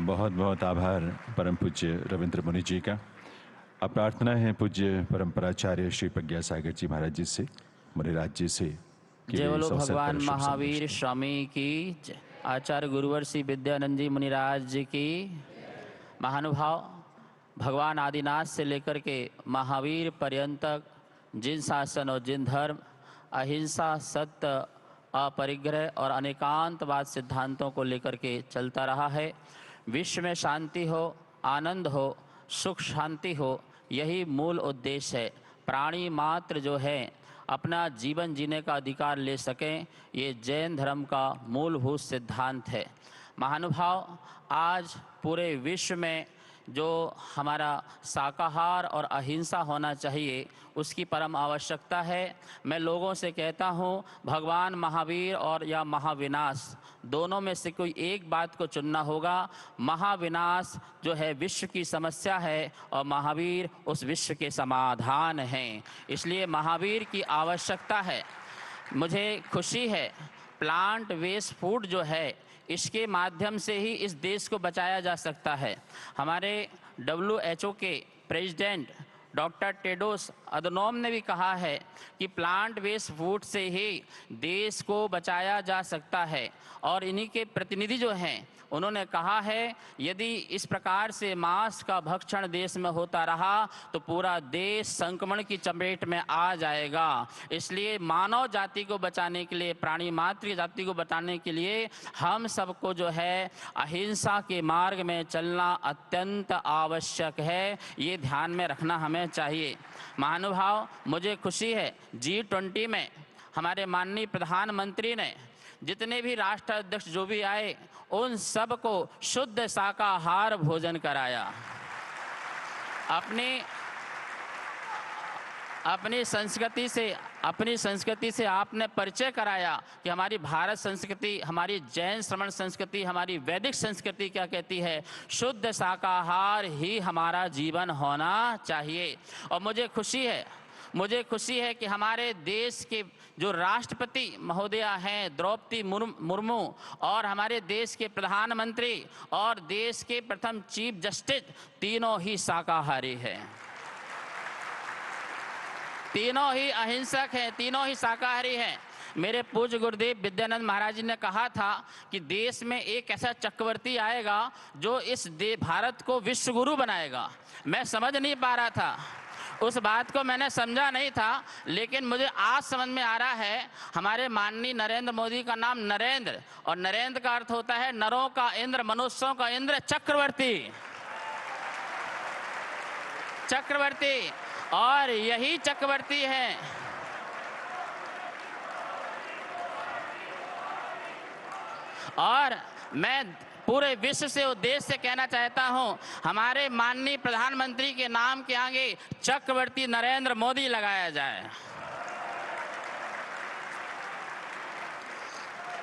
बहुत बहुत आभार परम पूज्य रविंद्र मुनि जी का। अब प्रार्थना है पूज्य परंपराचार्य श्री प्रज्ञा सागर जी महाराज जी से, मुनिराज जी से। जय बोलो भगवान महावीर स्वामी की, आचार्य गुरुवर श्री विद्यानंद जी मुनिराज जी की। महानुभाव, भगवान आदिनाथ से लेकर के महावीर पर्यंत तक जिन शासन और जिन धर्म अहिंसा, सत्य, अपरिग्रह और अनेकांतवाद सिद्धांतों को लेकर के चलता रहा है, विश्व में शांति हो, आनंद हो, सुख शांति हो, यही मूल उद्देश्य है। प्राणी मात्र जो है अपना जीवन जीने का अधिकार ले सकें, ये जैन धर्म का मूलभूत सिद्धांत है। महानुभाव, आज पूरे विश्व में जो हमारा शाकाहार और अहिंसा होना चाहिए, उसकी परम आवश्यकता है। मैं लोगों से कहता हूँ, भगवान महावीर और या महाविनाश, दोनों में से कोई एक बात को चुनना होगा। महाविनाश जो है विश्व की समस्या है और महावीर उस विश्व के समाधान हैं। इसलिए महावीर की आवश्यकता है। मुझे खुशी है, प्लांट वेस्ट फूड जो है इसके माध्यम से ही इस देश को बचाया जा सकता है। हमारे WHO के प्रेसिडेंट डॉक्टर टेड्रोस अधनोम ने भी कहा है कि प्लांट बेस्ड फूड से ही देश को बचाया जा सकता है। और इन्हीं के प्रतिनिधि जो हैं उन्होंने कहा है यदि इस प्रकार से मांस का भक्षण देश में होता रहा तो पूरा देश संक्रमण की चपेट में आ जाएगा। इसलिए मानव जाति को बचाने के लिए, प्राणी मात्र जाति को बचाने के लिए हम सबको जो है अहिंसा के मार्ग में चलना अत्यंत आवश्यक है। ये ध्यान में रखना हमें चाहिए। महानुभाव, मुझे खुशी है G20 में हमारे माननीय प्रधानमंत्री ने जितने भी राष्ट्र अध्यक्ष जो भी आए उन सब को शुद्ध शाकाहार भोजन कराया। अपनी संस्कृति से आपने परिचय कराया कि हमारी भारत संस्कृति, हमारी जैन श्रमण संस्कृति, हमारी वैदिक संस्कृति क्या कहती है। शुद्ध शाकाहार ही हमारा जीवन होना चाहिए। और मुझे खुशी है कि हमारे देश के जो राष्ट्रपति महोदया हैं द्रौपदी मुर्मू और हमारे देश के प्रधानमंत्री और देश के प्रथम चीफ जस्टिस तीनों ही शाकाहारी हैं, तीनों ही अहिंसक हैं, तीनों ही शाकाहारी हैं। मेरे पूज्य गुरुदेव विद्यानंद महाराज जी ने कहा था कि देश में एक ऐसा चक्रवर्ती आएगा जो इस भारत को विश्व गुरु बनाएगा। मैं समझ नहीं पा रहा था, उस बात को मैंने समझा नहीं था, लेकिन मुझे आज समझ में आ रहा है। हमारे माननीय नरेंद्र मोदी का नाम नरेंद्र, और नरेंद्र का अर्थ होता है नरों का इंद्र, मनुष्यों का इंद्र, चक्रवर्ती। और यही चक्रवर्ती है। और मैं पूरे विश्व से उद्देश्य से कहना चाहता हूं, हमारे माननीय प्रधानमंत्री के नाम के आगे चक्रवर्ती नरेंद्र मोदी लगाया जाए।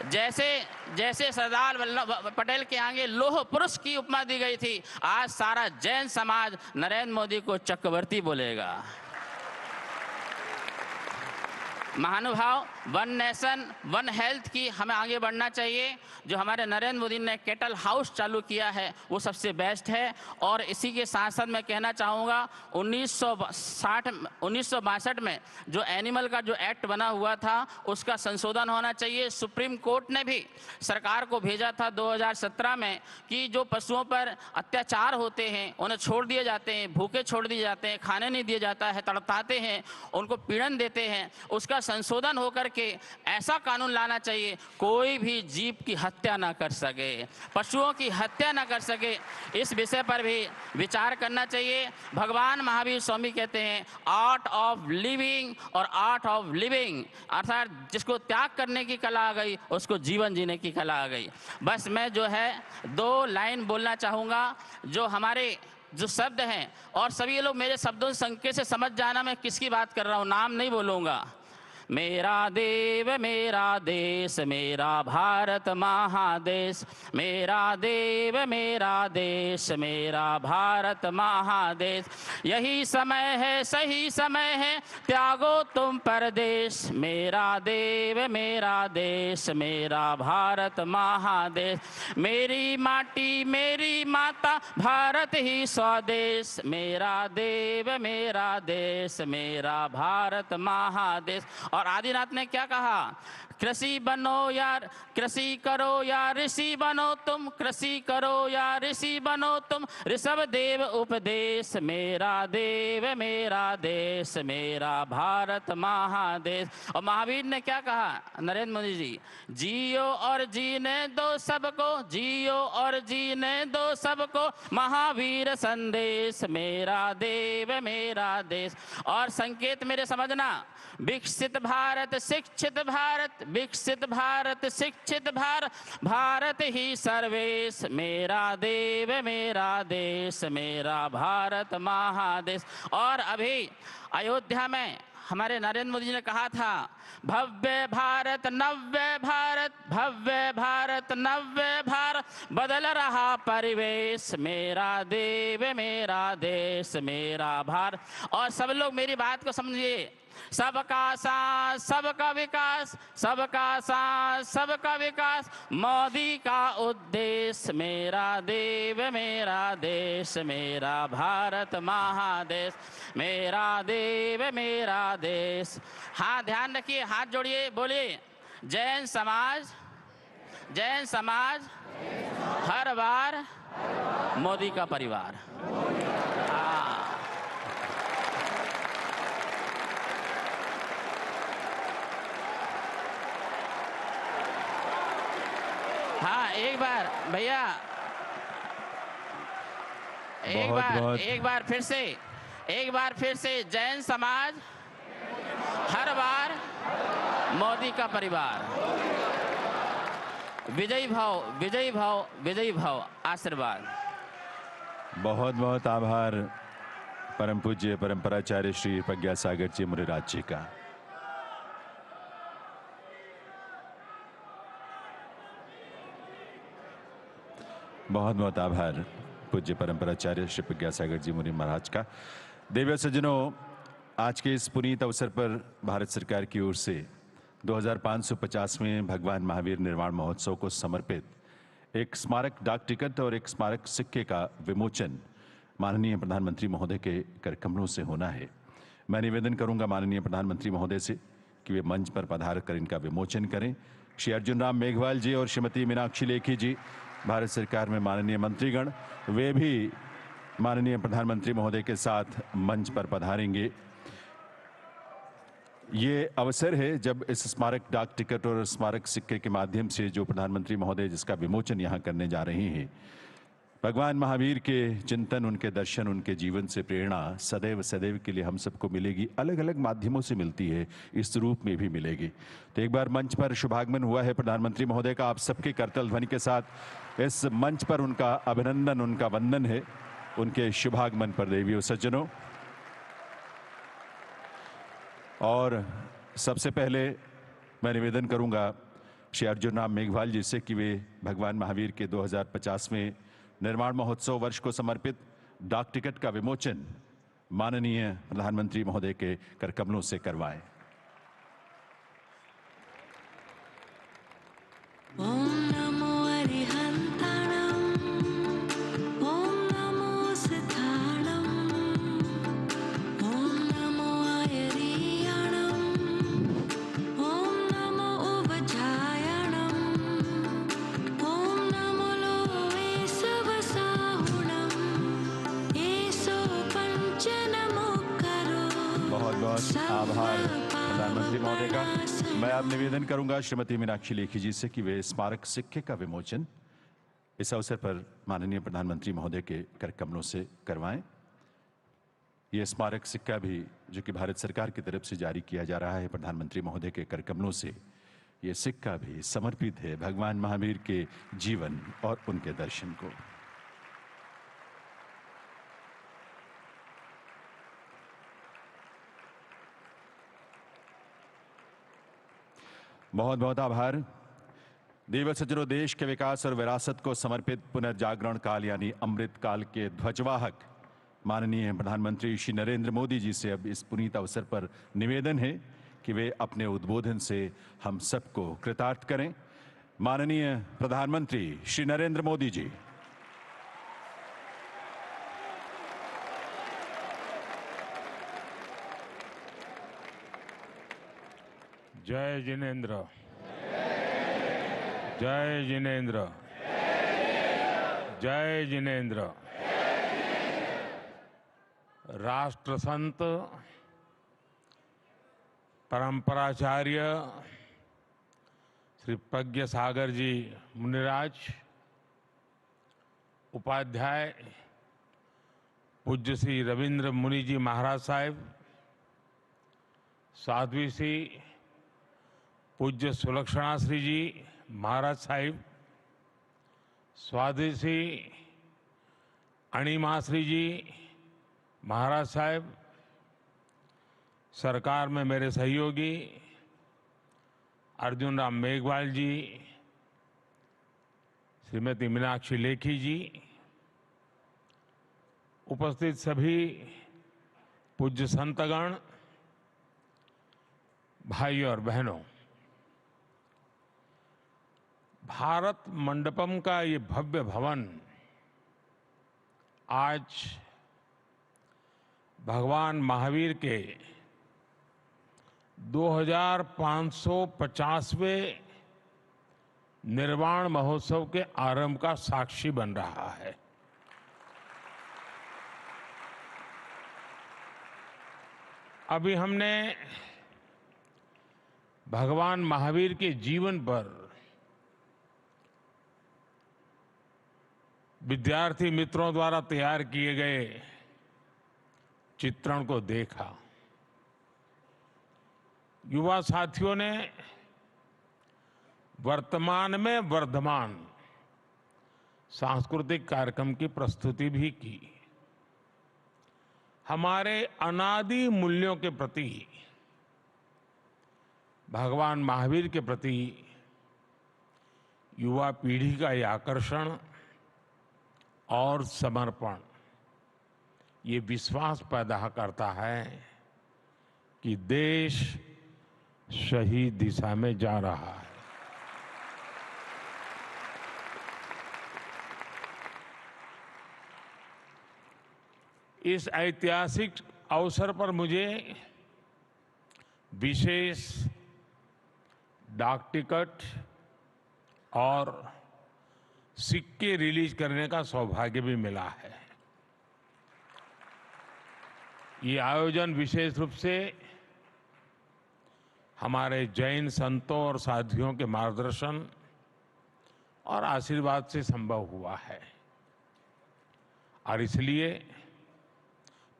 जैसे सरदार वल्लभ पटेल के आगे लौह पुरुष की उपमा दी गई थी, आज सारा जैन समाज नरेंद्र मोदी को चक्रवर्ती बोलेगा। महानुभाव, वन नेशन वन हेल्थ की हमें आगे बढ़ना चाहिए। जो हमारे नरेंद्र मोदी ने कैटल हाउस चालू किया है वो सबसे बेस्ट है। और इसी के साथ साथ मैं कहना चाहूँगा 1962 में जो एनिमल का जो एक्ट बना हुआ था उसका संशोधन होना चाहिए। सुप्रीम कोर्ट ने भी सरकार को भेजा था 2017 में कि जो पशुओं पर अत्याचार होते हैं, उन्हें छोड़ दिए जाते हैं, भूखे छोड़ दिए जाते हैं, खाने नहीं दिया जाता है, तड़पाते हैं, उनको पीड़न देते हैं, उसका संशोधन होकर के ऐसा कानून लाना चाहिए कोई भी जीव की हत्या ना कर सके, पशुओं की हत्या ना कर सके। इस विषय पर भी विचार करना चाहिए। भगवान महावीर स्वामी कहते हैं आर्ट ऑफ लिविंग और आर्ट ऑफ लिविंग, अर्थात जिसको त्याग करने की कला आ गई उसको जीवन जीने की कला आ गई। बस मैं जो है 2 लाइन बोलना चाहूँगा जो हमारे जो शब्द हैं, और सभी लोग मेरे शब्दों से संकेत से समझ जाना मैं किसकी बात कर रहा हूँ, नाम नहीं बोलूँगा। मेरा देव मेरा देश मेरा भारत महादेश, मेरा देव मेरा देश मेरा भारत महादेश, यही समय है सही समय है त्यागो तुम परदेश, मेरा देव मेरा देश मेरा भारत महादेश, मेरी माटी मेरी माता भारत ही स्वदेश, मेरा देव मेरा देश मेरा भारत महादेश। और आदिनाथ ने क्या कहा, कृषि बनो यार, कृषि करो या ऋषि बनो तुम, कृषि करो या ऋषि बनो तुम, ऋषभ देव उपदेश, मेरा देव मेरा देश मेरा भारत महादेश। और महावीर ने क्या कहा, नरेंद्र मोदी जी, जियो और जीने दो सबको, जियो और जीने दो सबको, महावीर संदेश, मेरा देव मेरा देश। और संकेत मेरे समझना, विकसित भारत शिक्षित भारत, विकसित भारत शिक्षित भारत, भारत ही सर्वेश, मेरा देव मेरा देश मेरा भारत महादेश। और अभी अयोध्या में हमारे नरेंद्र मोदी जी ने कहा था, भव्य भारत नव्य भारत, भव्य भारत नव्य भारत, बदल रहा परिवेश, मेरा देश मेरा भारत। और सब लोग मेरी बात को समझिए, सबका साथ सबका विकास, सबका साथ सबका विकास, मोदी का उद्देश्य, मेरा देश मेरा भारत महादेश, मेरा देश। हाँ, ध्यान रखिए, हाथ जोड़िए, बोलिए जैन समाज हर बार मोदी का परिवार। हाँ, एक बार भैया, एक बार फिर से जैन समाज हर बार मोदी का परिवार। विजयी भाव आशीर्वाद। बहुत बहुत आभार परम पूज्य परंपराचार्य श्री प्रज्ञा सागर जी मुनिराज जी का। बहुत बहुत आभार पूज्य परंपराचार्य श्री प्रज्ञा सागर जी मुनि महाराज का। देवी सज्जनों, आज के इस पुनीत अवसर पर भारत सरकार की ओर से 2550वें भगवान महावीर निर्वाण महोत्सव को समर्पित एक स्मारक डाक टिकट और एक स्मारक सिक्के का विमोचन माननीय प्रधानमंत्री महोदय के करकमलों से होना है। मैं निवेदन करूंगा माननीय प्रधानमंत्री महोदय से कि वे मंच पर पधार कर इनका विमोचन करें। श्री अर्जुन राम मेघवाल जी और श्रीमती मीनाक्षी लेखी जी, भारत सरकार में माननीय मंत्रीगण, वे भी माननीय प्रधानमंत्री महोदय के साथ मंच पर पधारेंगे। ये अवसर है जब इस स्मारक डाक टिकट और स्मारक सिक्के के माध्यम से जो प्रधानमंत्री महोदय जिसका विमोचन यहाँ करने जा रहे हैं, भगवान महावीर के चिंतन, उनके दर्शन, उनके जीवन से प्रेरणा सदैव सदैव के लिए हम सबको मिलेगी। अलग अलग माध्यमों से मिलती है, इस रूप में भी मिलेगी। तो एक बार मंच पर शुभागमन हुआ है प्रधानमंत्री महोदय का, आप सबके करतल ध्वनि के साथ इस मंच पर उनका अभिनंदन, उनका वंदन है उनके शुभागमन पर देवियों सज्जनों। और सबसे पहले मैं निवेदन करूंगा श्री अर्जुन राम मेघवाल जी से कि वे भगवान महावीर के 2050वें निर्माण महोत्सव वर्ष को समर्पित डाक टिकट का विमोचन माननीय प्रधानमंत्री महोदय के करकमलों से करवाएं। आभार प्रधानमंत्री महोदय का। मैं अब निवेदन करूंगा श्रीमती मीनाक्षी लेखी जी से कि वे स्मारक सिक्के का विमोचन इस अवसर पर माननीय प्रधानमंत्री महोदय के करकमलों से करवाएं। ये स्मारक सिक्का भी जो कि भारत सरकार की तरफ से जारी किया जा रहा है प्रधानमंत्री महोदय के करकमलों से, ये सिक्का भी समर्पित है भगवान महावीर के जीवन और उनके दर्शन को। बहुत बहुत आभार। देव सज्जनों, देश के विकास और विरासत को समर्पित पुनर्जागरण काल यानी अमृत काल के ध्वजवाहक माननीय प्रधानमंत्री श्री नरेंद्र मोदी जी से अब इस पुनीत अवसर पर निवेदन है कि वे अपने उद्बोधन से हम सबको कृतार्थ करें। माननीय प्रधानमंत्री श्री नरेंद्र मोदी जी। जय जिनेंद्र, जय जिनेंद्र, जय जिनेंद्र। राष्ट्र संत परंपराचार्य श्री प्रज्ञा सागर जी मुनिराज, उपाध्याय पूज्य श्री रविंद्र मुनि जी महाराज साहिब, साध्वी श्री पूज्य सुलक्षणा श्री जी महाराज साहिब, स्वाधी श्री अणिमा श्री जी महाराज साहिब, सरकार में मेरे सहयोगी अर्जुन राम मेघवाल जी, श्रीमती मीनाक्षी लेखी जी, उपस्थित सभी पूज्य संतगण, भाई और बहनों, भारत मंडपम का ये भव्य भवन आज भगवान महावीर के 2550वें निर्वाण महोत्सव के आरंभ का साक्षी बन रहा है। अभी हमने भगवान महावीर के जीवन पर विद्यार्थी मित्रों द्वारा तैयार किए गए चित्रण को देखा। युवा साथियों ने वर्तमान में वर्धमान सांस्कृतिक कार्यक्रम की प्रस्तुति भी की। हमारे अनादि मूल्यों के प्रति, भगवान महावीर के प्रति युवा पीढ़ी का ये आकर्षण और समर्पण ये विश्वास पैदा करता है कि देश सही दिशा में जा रहा है। इस ऐतिहासिक अवसर पर मुझे विशेष डाक टिकट और सिक्के रिलीज करने का सौभाग्य भी मिला है। ये आयोजन विशेष रूप से हमारे जैन संतों और साधियों के मार्गदर्शन और आशीर्वाद से संभव हुआ है, और इसलिए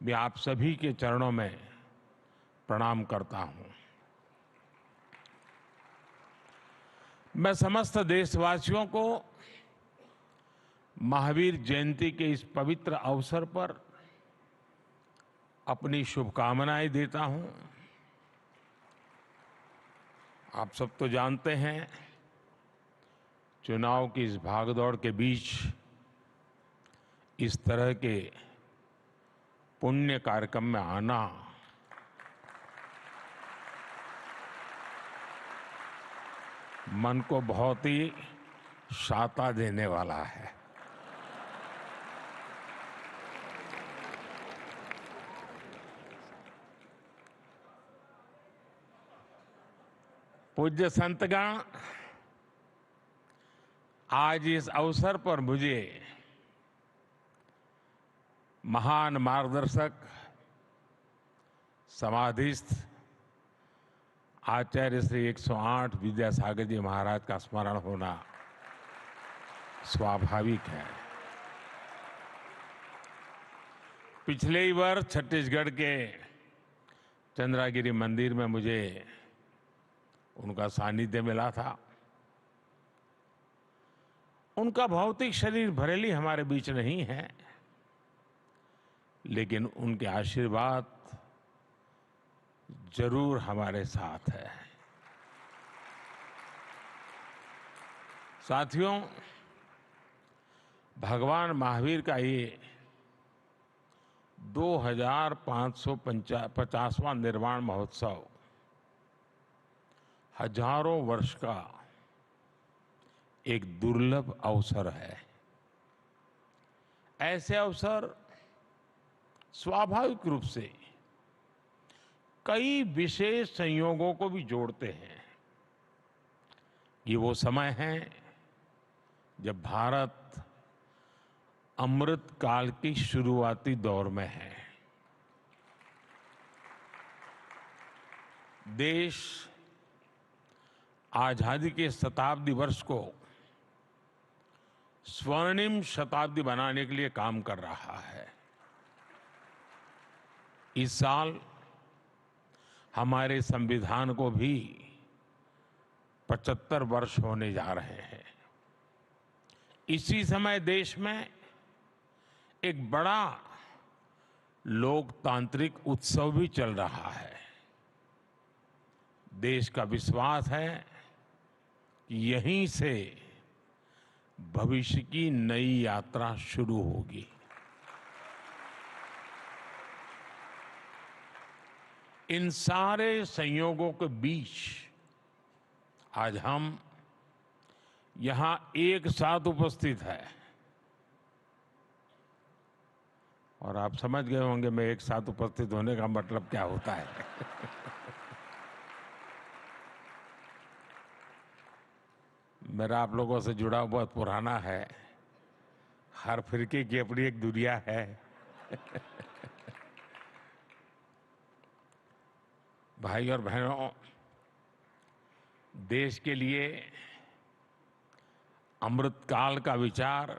मैं आप सभी के चरणों में प्रणाम करता हूं। मैं समस्त देशवासियों को महावीर जयंती के इस पवित्र अवसर पर अपनी शुभकामनाएं देता हूं। आप सब तो जानते हैं, चुनाव की इस भागदौड़ के बीच इस तरह के पुण्य कार्यक्रम में आना मन को बहुत ही शाता देने वाला है। पूज्य संतगण, आज इस अवसर पर मुझे महान मार्गदर्शक, समाधिस्थ आचार्य श्री 108 विद्यासागर जी महाराज का स्मरण होना स्वाभाविक है। पिछले ही वर्ष छत्तीसगढ़ के चंद्रागिरी मंदिर में मुझे उनका सानिध्य मिला था। उनका भौतिक शरीर भरेली हमारे बीच नहीं है, लेकिन उनके आशीर्वाद जरूर हमारे साथ है। साथियों, भगवान महावीर का ये 2550वां निर्वाण महोत्सव हजारों वर्ष का एक दुर्लभ अवसर है। ऐसे अवसर स्वाभाविक रूप से कई विशेष संयोगों को भी जोड़ते हैं। ये वो समय है जब भारत अमृत काल की शुरुआती दौर में है। देश आजादी के शताब्दी वर्ष को स्वर्णिम शताब्दी बनाने के लिए काम कर रहा है। इस साल हमारे संविधान को भी 75 वर्ष होने जा रहे हैं। इसी समय देश में एक बड़ा लोकतांत्रिक उत्सव भी चल रहा है। देश का विश्वास है कि यहीं से भविष्य की नई यात्रा शुरू होगी। इन सारे संयोगों के बीच आज हम यहां एक साथ उपस्थित हैं और आप समझ गए होंगे मैं एक साथ उपस्थित होने का मतलब क्या होता है। मेरा आप लोगों से जुड़ाव बहुत पुराना है। हर फिरके की अपनी एक दुनिया है। भाई और बहनों, देश के लिए अमृतकाल का विचार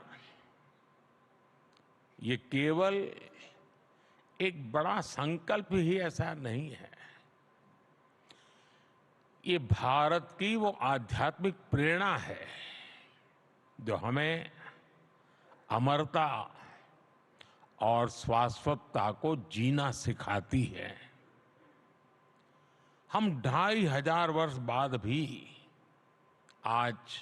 ये केवल एक बड़ा संकल्प ही ऐसा नहीं है। ये भारत की वो आध्यात्मिक प्रेरणा है जो हमें अमरता और शाश्वतता को जीना सिखाती है। हम 2500 वर्ष बाद भी आज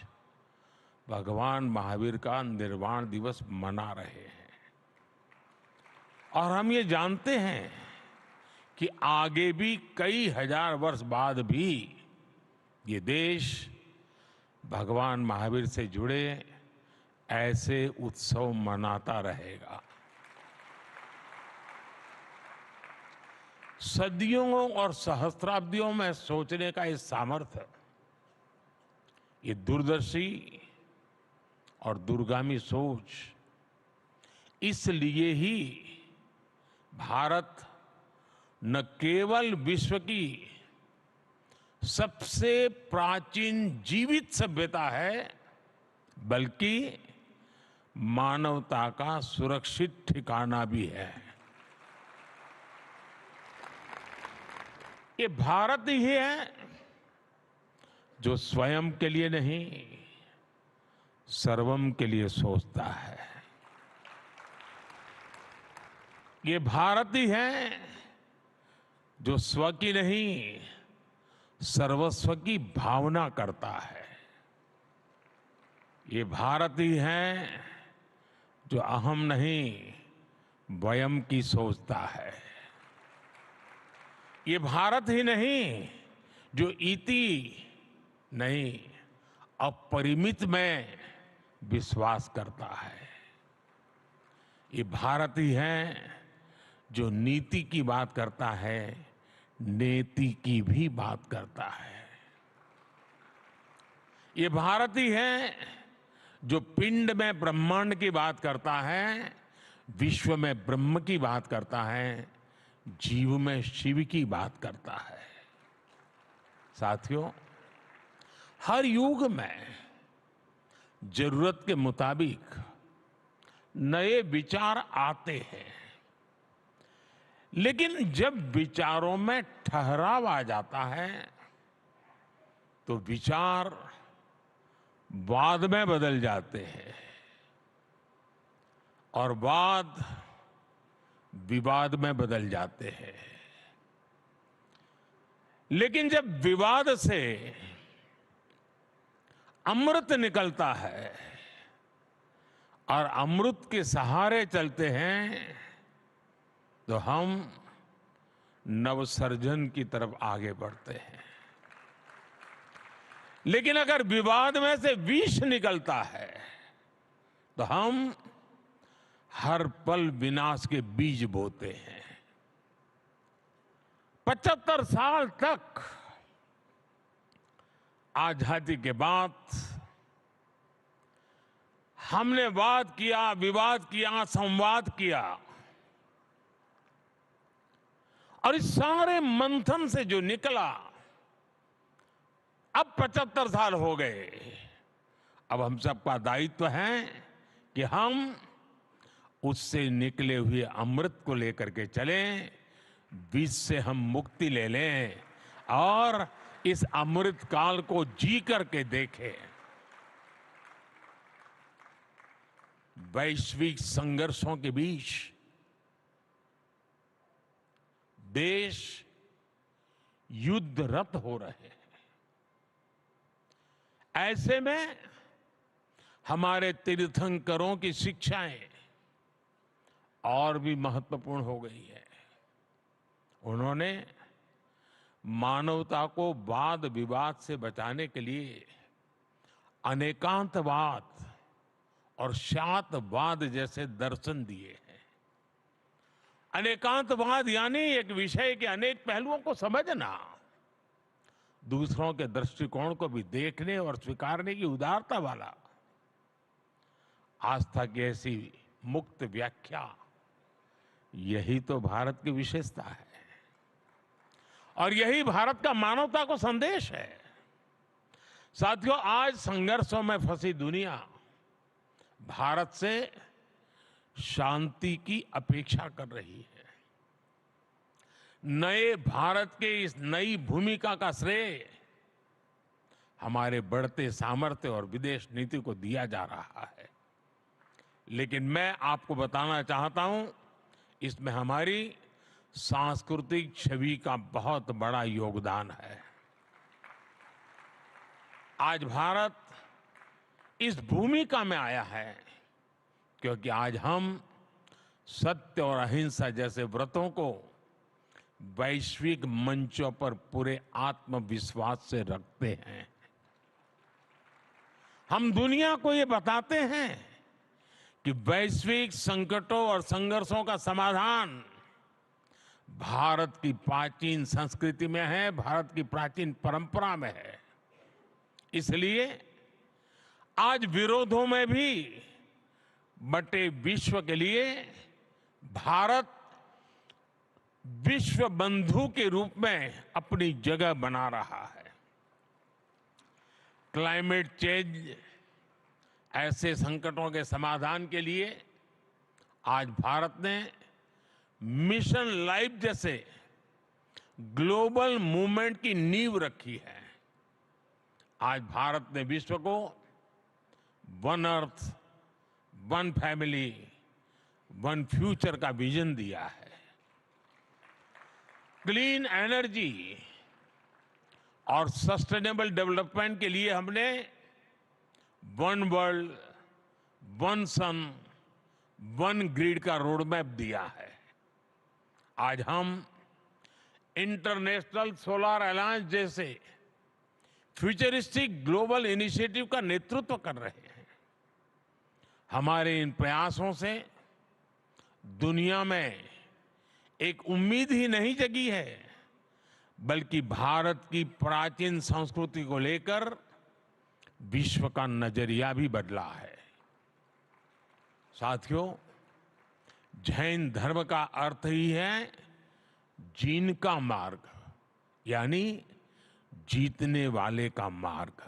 भगवान महावीर का निर्वाण दिवस मना रहे हैं और हम ये जानते हैं कि आगे भी कई हजार वर्ष बाद भी ये देश भगवान महावीर से जुड़े ऐसे उत्सव मनाता रहेगा। सदियों और सहस्त्राब्दियों में सोचने का ये सामर्थ्य, ये दूरदर्शी और दूरगामी सोच, इसलिए ही भारत न केवल विश्व की सबसे प्राचीन जीवित सभ्यता है बल्कि मानवता का सुरक्षित ठिकाना भी है। ये भारत ही है जो स्वयं के लिए नहीं सर्वम के लिए सोचता है। ये भारत ही है जो स्व की नहीं सर्वस्व की भावना करता है। ये भारत ही है जो अहम नहीं वयम की सोचता है। ये भारत ही नहीं जो इति नहीं अपरिमित में विश्वास करता है। ये भारत ही है जो नीति की बात करता है, नेति की भी बात करता है। ये भारत ही है जो पिंड में ब्रह्मांड की बात करता है, विश्व में ब्रह्म की बात करता है, जीव में शिव की बात करता है। साथियों, हर युग में जरूरत के मुताबिक नए विचार आते हैं, लेकिन जब विचारों में ठहराव आ जाता है तो विचार वाद में बदल जाते हैं और वाद विवाद में बदल जाते हैं। लेकिन जब विवाद से अमृत निकलता है और अमृत के सहारे चलते हैं तो हम नवसर्जन की तरफ आगे बढ़ते हैं। लेकिन अगर विवाद में से विष निकलता है तो हम हर पल विनाश के बीज बोते हैं। 75 साल तक आजादी के बाद हमने वाद किया, विवाद किया, संवाद किया और इस सारे मंथन से जो निकला, अब 75 साल हो गए। अब हम सबका दायित्व है कि हम उससे निकले हुए अमृत को लेकर के चलें, विष से हम मुक्ति ले लें और इस अमृत काल को जी करके देखें। वैश्विक संघर्षों के बीच देश युद्धरत हो रहे हैं। ऐसे में हमारे तीर्थंकरों की शिक्षाएं और भी महत्वपूर्ण हो गई है। उन्होंने मानवता को वाद विवाद से बचाने के लिए अनेकांतवाद और शातवाद जैसे दर्शन दिए हैं। अनेकांतवाद यानी एक विषय के अनेक पहलुओं को समझना, दूसरों के दृष्टिकोण को भी देखने और स्वीकारने की उदारता वाला। आस्था की ऐसी मुक्त व्याख्या, यही तो भारत की विशेषता है और यही भारत का मानवता को संदेश है। साथियों, आज संघर्षों में फंसी दुनिया भारत से शांति की अपेक्षा कर रही है। नए भारत के इस नई भूमिका का श्रेय हमारे बढ़ते सामर्थ्य और विदेश नीति को दिया जा रहा है, लेकिन मैं आपको बताना चाहता हूं, इसमें हमारी सांस्कृतिक छवि का बहुत बड़ा योगदान है। आज भारत इस भूमिका में आया है क्योंकि आज हम सत्य और अहिंसा जैसे व्रतों को वैश्विक मंचों पर पूरे आत्मविश्वास से रखते हैं। हम दुनिया को ये बताते हैं कि वैश्विक संकटों और संघर्षों का समाधान भारत की प्राचीन संस्कृति में है, भारत की प्राचीन परंपरा में है। इसलिए आज विरोधों में भी बटे विश्व के लिए भारत विश्व बंधु के रूप में अपनी जगह बना रहा है। क्लाइमेट चेंज ऐसे संकटों के समाधान के लिए आज भारत ने मिशन लाइफ जैसे ग्लोबल मूवमेंट की नींव रखी है। आज भारत ने विश्व को one earth, one family, one future का विजन दिया है। क्लीन एनर्जी और सस्टेनेबल डेवलपमेंट के लिए हमने वन वर्ल्ड, वन सन, वन ग्रिड का रोड मैप दिया है। आज हम इंटरनेशनल सोलर अलायंस जैसे फ्यूचरिस्टिक ग्लोबल इनिशिएटिव का नेतृत्व कर रहे हैं। हमारे इन प्रयासों से दुनिया में एक उम्मीद ही नहीं जगी है, बल्कि भारत की प्राचीन संस्कृति को लेकर विश्व का नजरिया भी बदला है। साथियों, जैन धर्म का अर्थ ही है जीन का मार्ग, यानी जीतने वाले का मार्ग।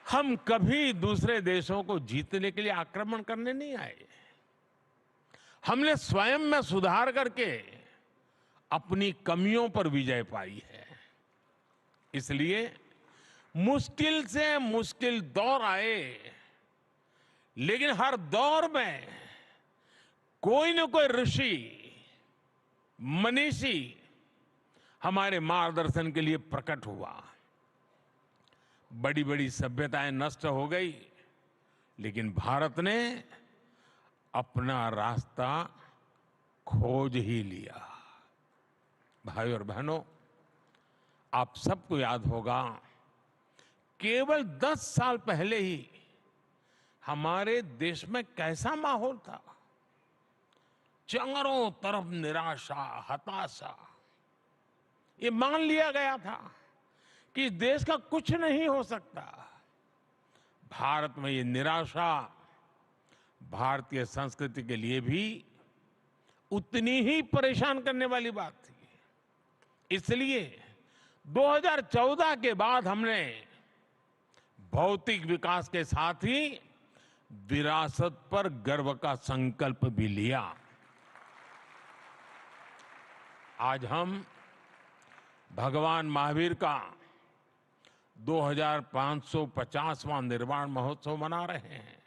हम कभी दूसरे देशों को जीतने के लिए आक्रमण करने नहीं आए। हमने स्वयं में सुधार करके अपनी कमियों पर विजय पाई है। इसलिए मुश्किल से मुश्किल दौर आए, लेकिन हर दौर में कोई न कोई ऋषि, मनीषी हमारे मार्गदर्शन के लिए प्रकट हुआ। बड़ी बड़ी सभ्यताएं नष्ट हो गई, लेकिन भारत ने अपना रास्ता खोज ही लिया। भाई और बहनों, आप सबको याद होगा, केवल 10 साल पहले ही हमारे देश में कैसा माहौल था। चारों तरफ निराशा, हताशा। ये मान लिया गया था कि इस देश का कुछ नहीं हो सकता। भारत में ये निराशा भारतीय संस्कृति के लिए भी उतनी ही परेशान करने वाली बात थी। इसलिए 2014 के बाद हमने भौतिक विकास के साथ ही विरासत पर गर्व का संकल्प भी लिया। आज हम भगवान महावीर का 2550वां निर्वाण महोत्सव मना रहे हैं।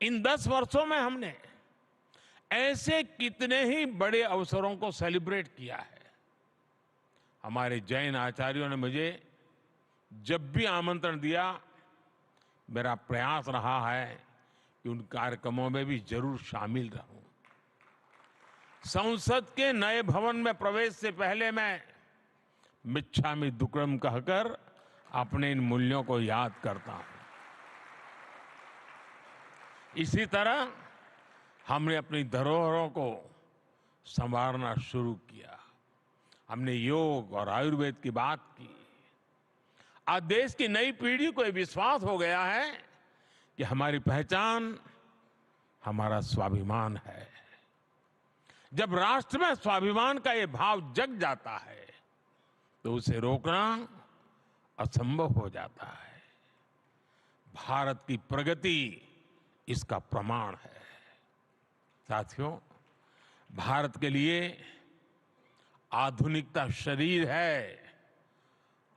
इन 10 वर्षों में हमने ऐसे कितने ही बड़े अवसरों को सेलिब्रेट किया है। हमारे जैन आचार्यों ने मुझे जब भी आमंत्रण दिया, मेरा प्रयास रहा है कि उन कार्यक्रमों में भी जरूर शामिल रहूं। संसद के नए भवन में प्रवेश से पहले मैं मिच्छामि दुक्कडम कहकर अपने इन मूल्यों को याद करता हूं। इसी तरह हमने अपनी धरोहरों को संवारना शुरू किया। हमने योग और आयुर्वेद की बात की। आज देश की नई पीढ़ी को यह विश्वास हो गया है कि हमारी पहचान हमारा स्वाभिमान है। जब राष्ट्र में स्वाभिमान का ये भाव जग जाता है तो उसे रोकना असंभव हो जाता है। भारत की प्रगति इसका प्रमाण है। साथियों, भारत के लिए आधुनिकता शरीर है,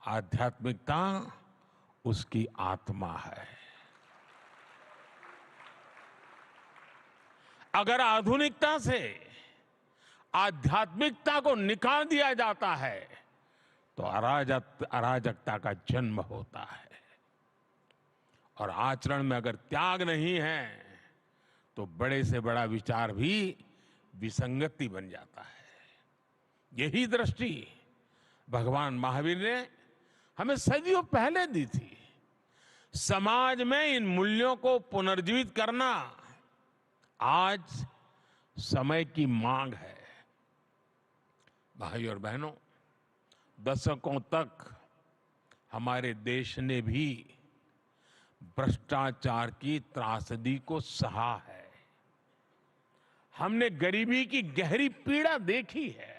आध्यात्मिकता उसकी आत्मा है। अगर आधुनिकता से आध्यात्मिकता को निकाल दिया जाता है तो अराजकता का जन्म होता है। और आचरण में अगर त्याग नहीं है तो बड़े से बड़ा विचार भी विसंगति बन जाता है। यही दृष्टि भगवान महावीर ने हमें सदियों पहले दी थी। समाज में इन मूल्यों को पुनर्जीवित करना आज समय की मांग है। भाई और बहनों, दशकों तक हमारे देश ने भी भ्रष्टाचार की त्रासदी को सहा है। हमने गरीबी की गहरी पीड़ा देखी है।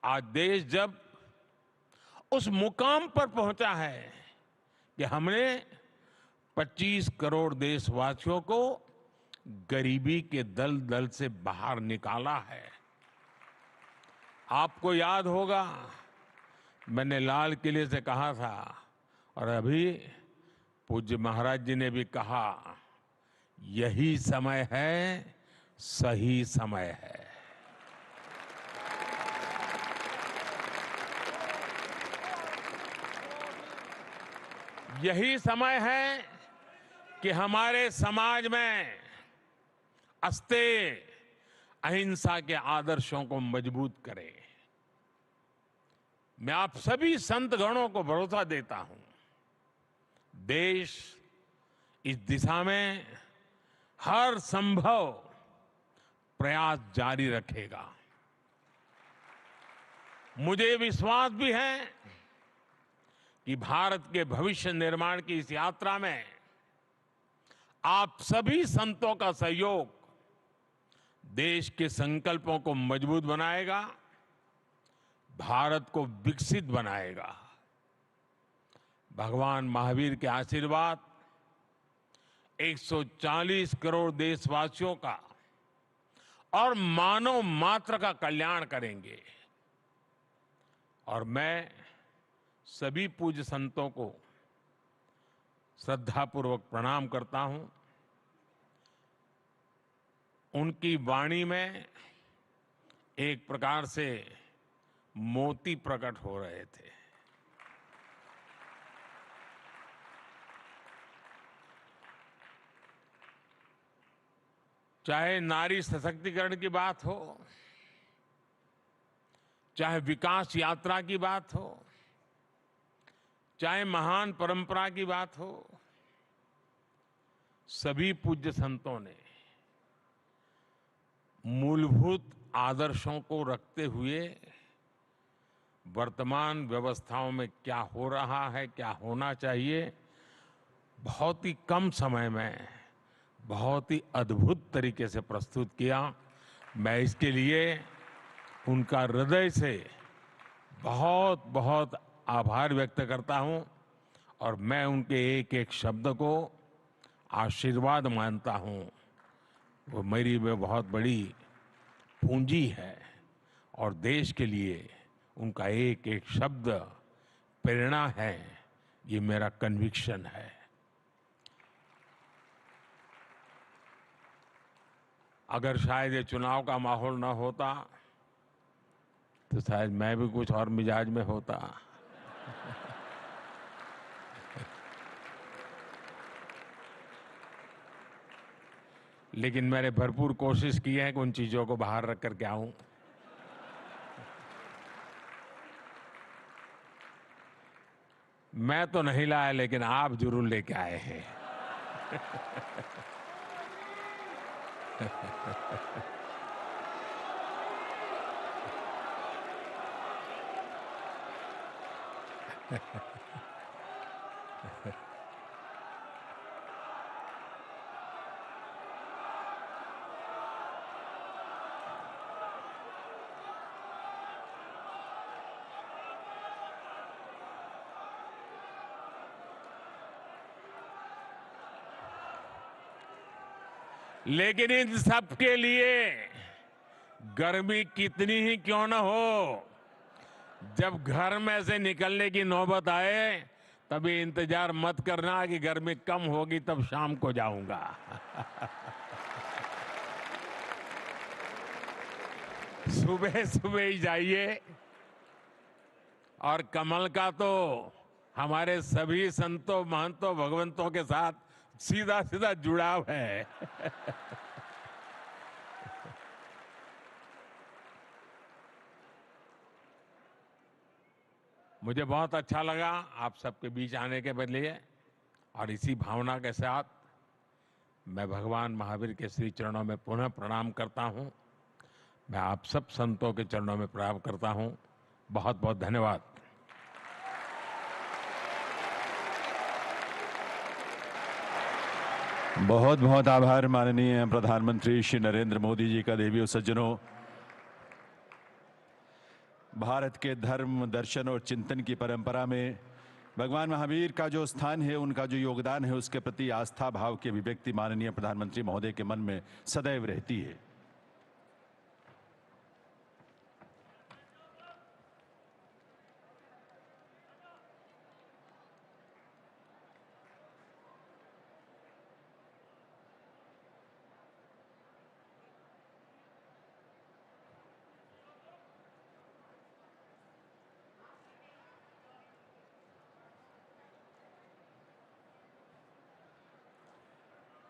आज देश जब उस मुकाम पर पहुंचा है कि हमने 25 करोड़ देशवासियों को गरीबी के दलदल से बाहर निकाला है। आपको याद होगा, मैंने लाल किले से कहा था और अभी पूज्य महाराज जी ने भी कहा, यही समय है, सही समय है। यही समय है कि हमारे समाज में अस्तेय अहिंसा के आदर्शों को मजबूत करें। मैं आप सभी संत गणों को भरोसा देता हूं, देश इस दिशा में हर संभव प्रयास जारी रखेगा। मुझे विश्वास भी है कि भारत के भविष्य निर्माण की इस यात्रा में आप सभी संतों का सहयोग देश के संकल्पों को मजबूत बनाएगा, भारत को विकसित बनाएगा। भगवान महावीर के आशीर्वाद 140 करोड़ देशवासियों का और मानव मात्र का कल्याण करेंगे। और मैं सभी पूज्य संतों को श्रद्धापूर्वक प्रणाम करता हूं। उनकी वाणी में एक प्रकार से मोती प्रकट हो रहे थे। चाहे नारी सशक्तिकरण की बात हो, चाहे विकास यात्रा की बात हो, चाहे महान परंपरा की बात हो, सभी पूज्य संतों ने मूलभूत आदर्शों को रखते हुए वर्तमान व्यवस्थाओं में क्या हो रहा है, क्या होना चाहिए, बहुत ही कम समय में बहुत ही अद्भुत तरीके से प्रस्तुत किया। मैं इसके लिए उनका हृदय से बहुत बहुत आभार व्यक्त करता हूं और मैं उनके एक एक शब्द को आशीर्वाद मानता हूं। वो मेरी में बहुत बड़ी पूंजी है और देश के लिए उनका एक एक शब्द प्रेरणा है, ये मेरा कन्विक्शन है। अगर शायद ये चुनाव का माहौल न होता तो शायद मैं भी कुछ और मिजाज में होता। लेकिन मैंने भरपूर कोशिश की है कि उन चीजों को बाहर रख करके आऊं। मैं तो नहीं लाया, लेकिन आप जरूर लेके आए हैं। लेकिन इन सब के लिए गर्मी कितनी ही क्यों न हो, जब घर में से निकलने की नौबत आए तभी इंतजार मत करना कि गर्मी कम होगी तब शाम को जाऊंगा। सुबह सुबह ही जाइए। और कमल का तो हमारे सभी संतों महंतों भगवंतों के साथ सीधा सीधा जुड़ाव है। मुझे बहुत अच्छा लगा आप सबके बीच आने के बदले, और इसी भावना के साथ मैं भगवान महावीर के श्री चरणों में पुनः प्रणाम करता हूं। मैं आप सब संतों के चरणों में प्रणाम करता हूं। बहुत बहुत धन्यवाद। बहुत बहुत आभार माननीय प्रधानमंत्री श्री नरेंद्र मोदी जी का। देवियों सज्जनों, भारत के धर्म, दर्शन और चिंतन की परंपरा में भगवान महावीर का जो स्थान है, उनका जो योगदान है, उसके प्रति आस्था भाव की अभिव्यक्ति माननीय प्रधानमंत्री महोदय के मन में सदैव रहती है।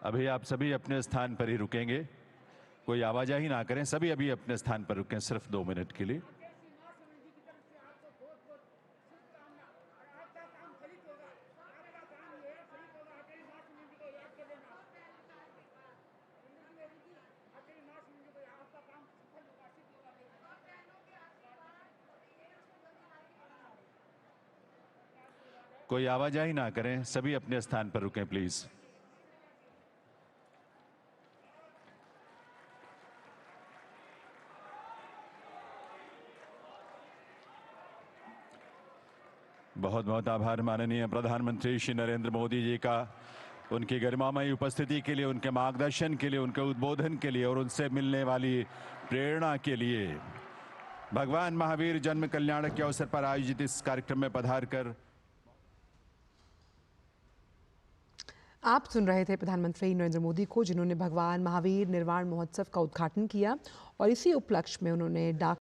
अभी आप सभी अपने स्थान पर ही रुकेंगे, कोई आवाजाही ना करें। सभी अभी अपने स्थान पर रुकें सिर्फ 2 मिनट के लिए। कोई आवाजाही ना करें, सभी अपने स्थान पर रुकें प्लीज। बहुत बहुत आभार माननीय प्रधानमंत्री श्री नरेंद्र मोदी जी का, उनकी गरिमामयी उपस्थिति के लिए, उनके मार्गदर्शन के लिए, उनके उद्बोधन के लिए और उनसे मिलने वाली प्रेरणा के लिए। भगवान महावीर जन्म कल्याणक के अवसर पर आयोजित इस कार्यक्रम में पधार कर आप सुन रहे थे प्रधानमंत्री नरेंद्र मोदी को, जिन्होंने भगवान महावीर निर्वाण महोत्सव का उद्घाटन किया और इसी उपलक्ष्य में उन्होंने डाक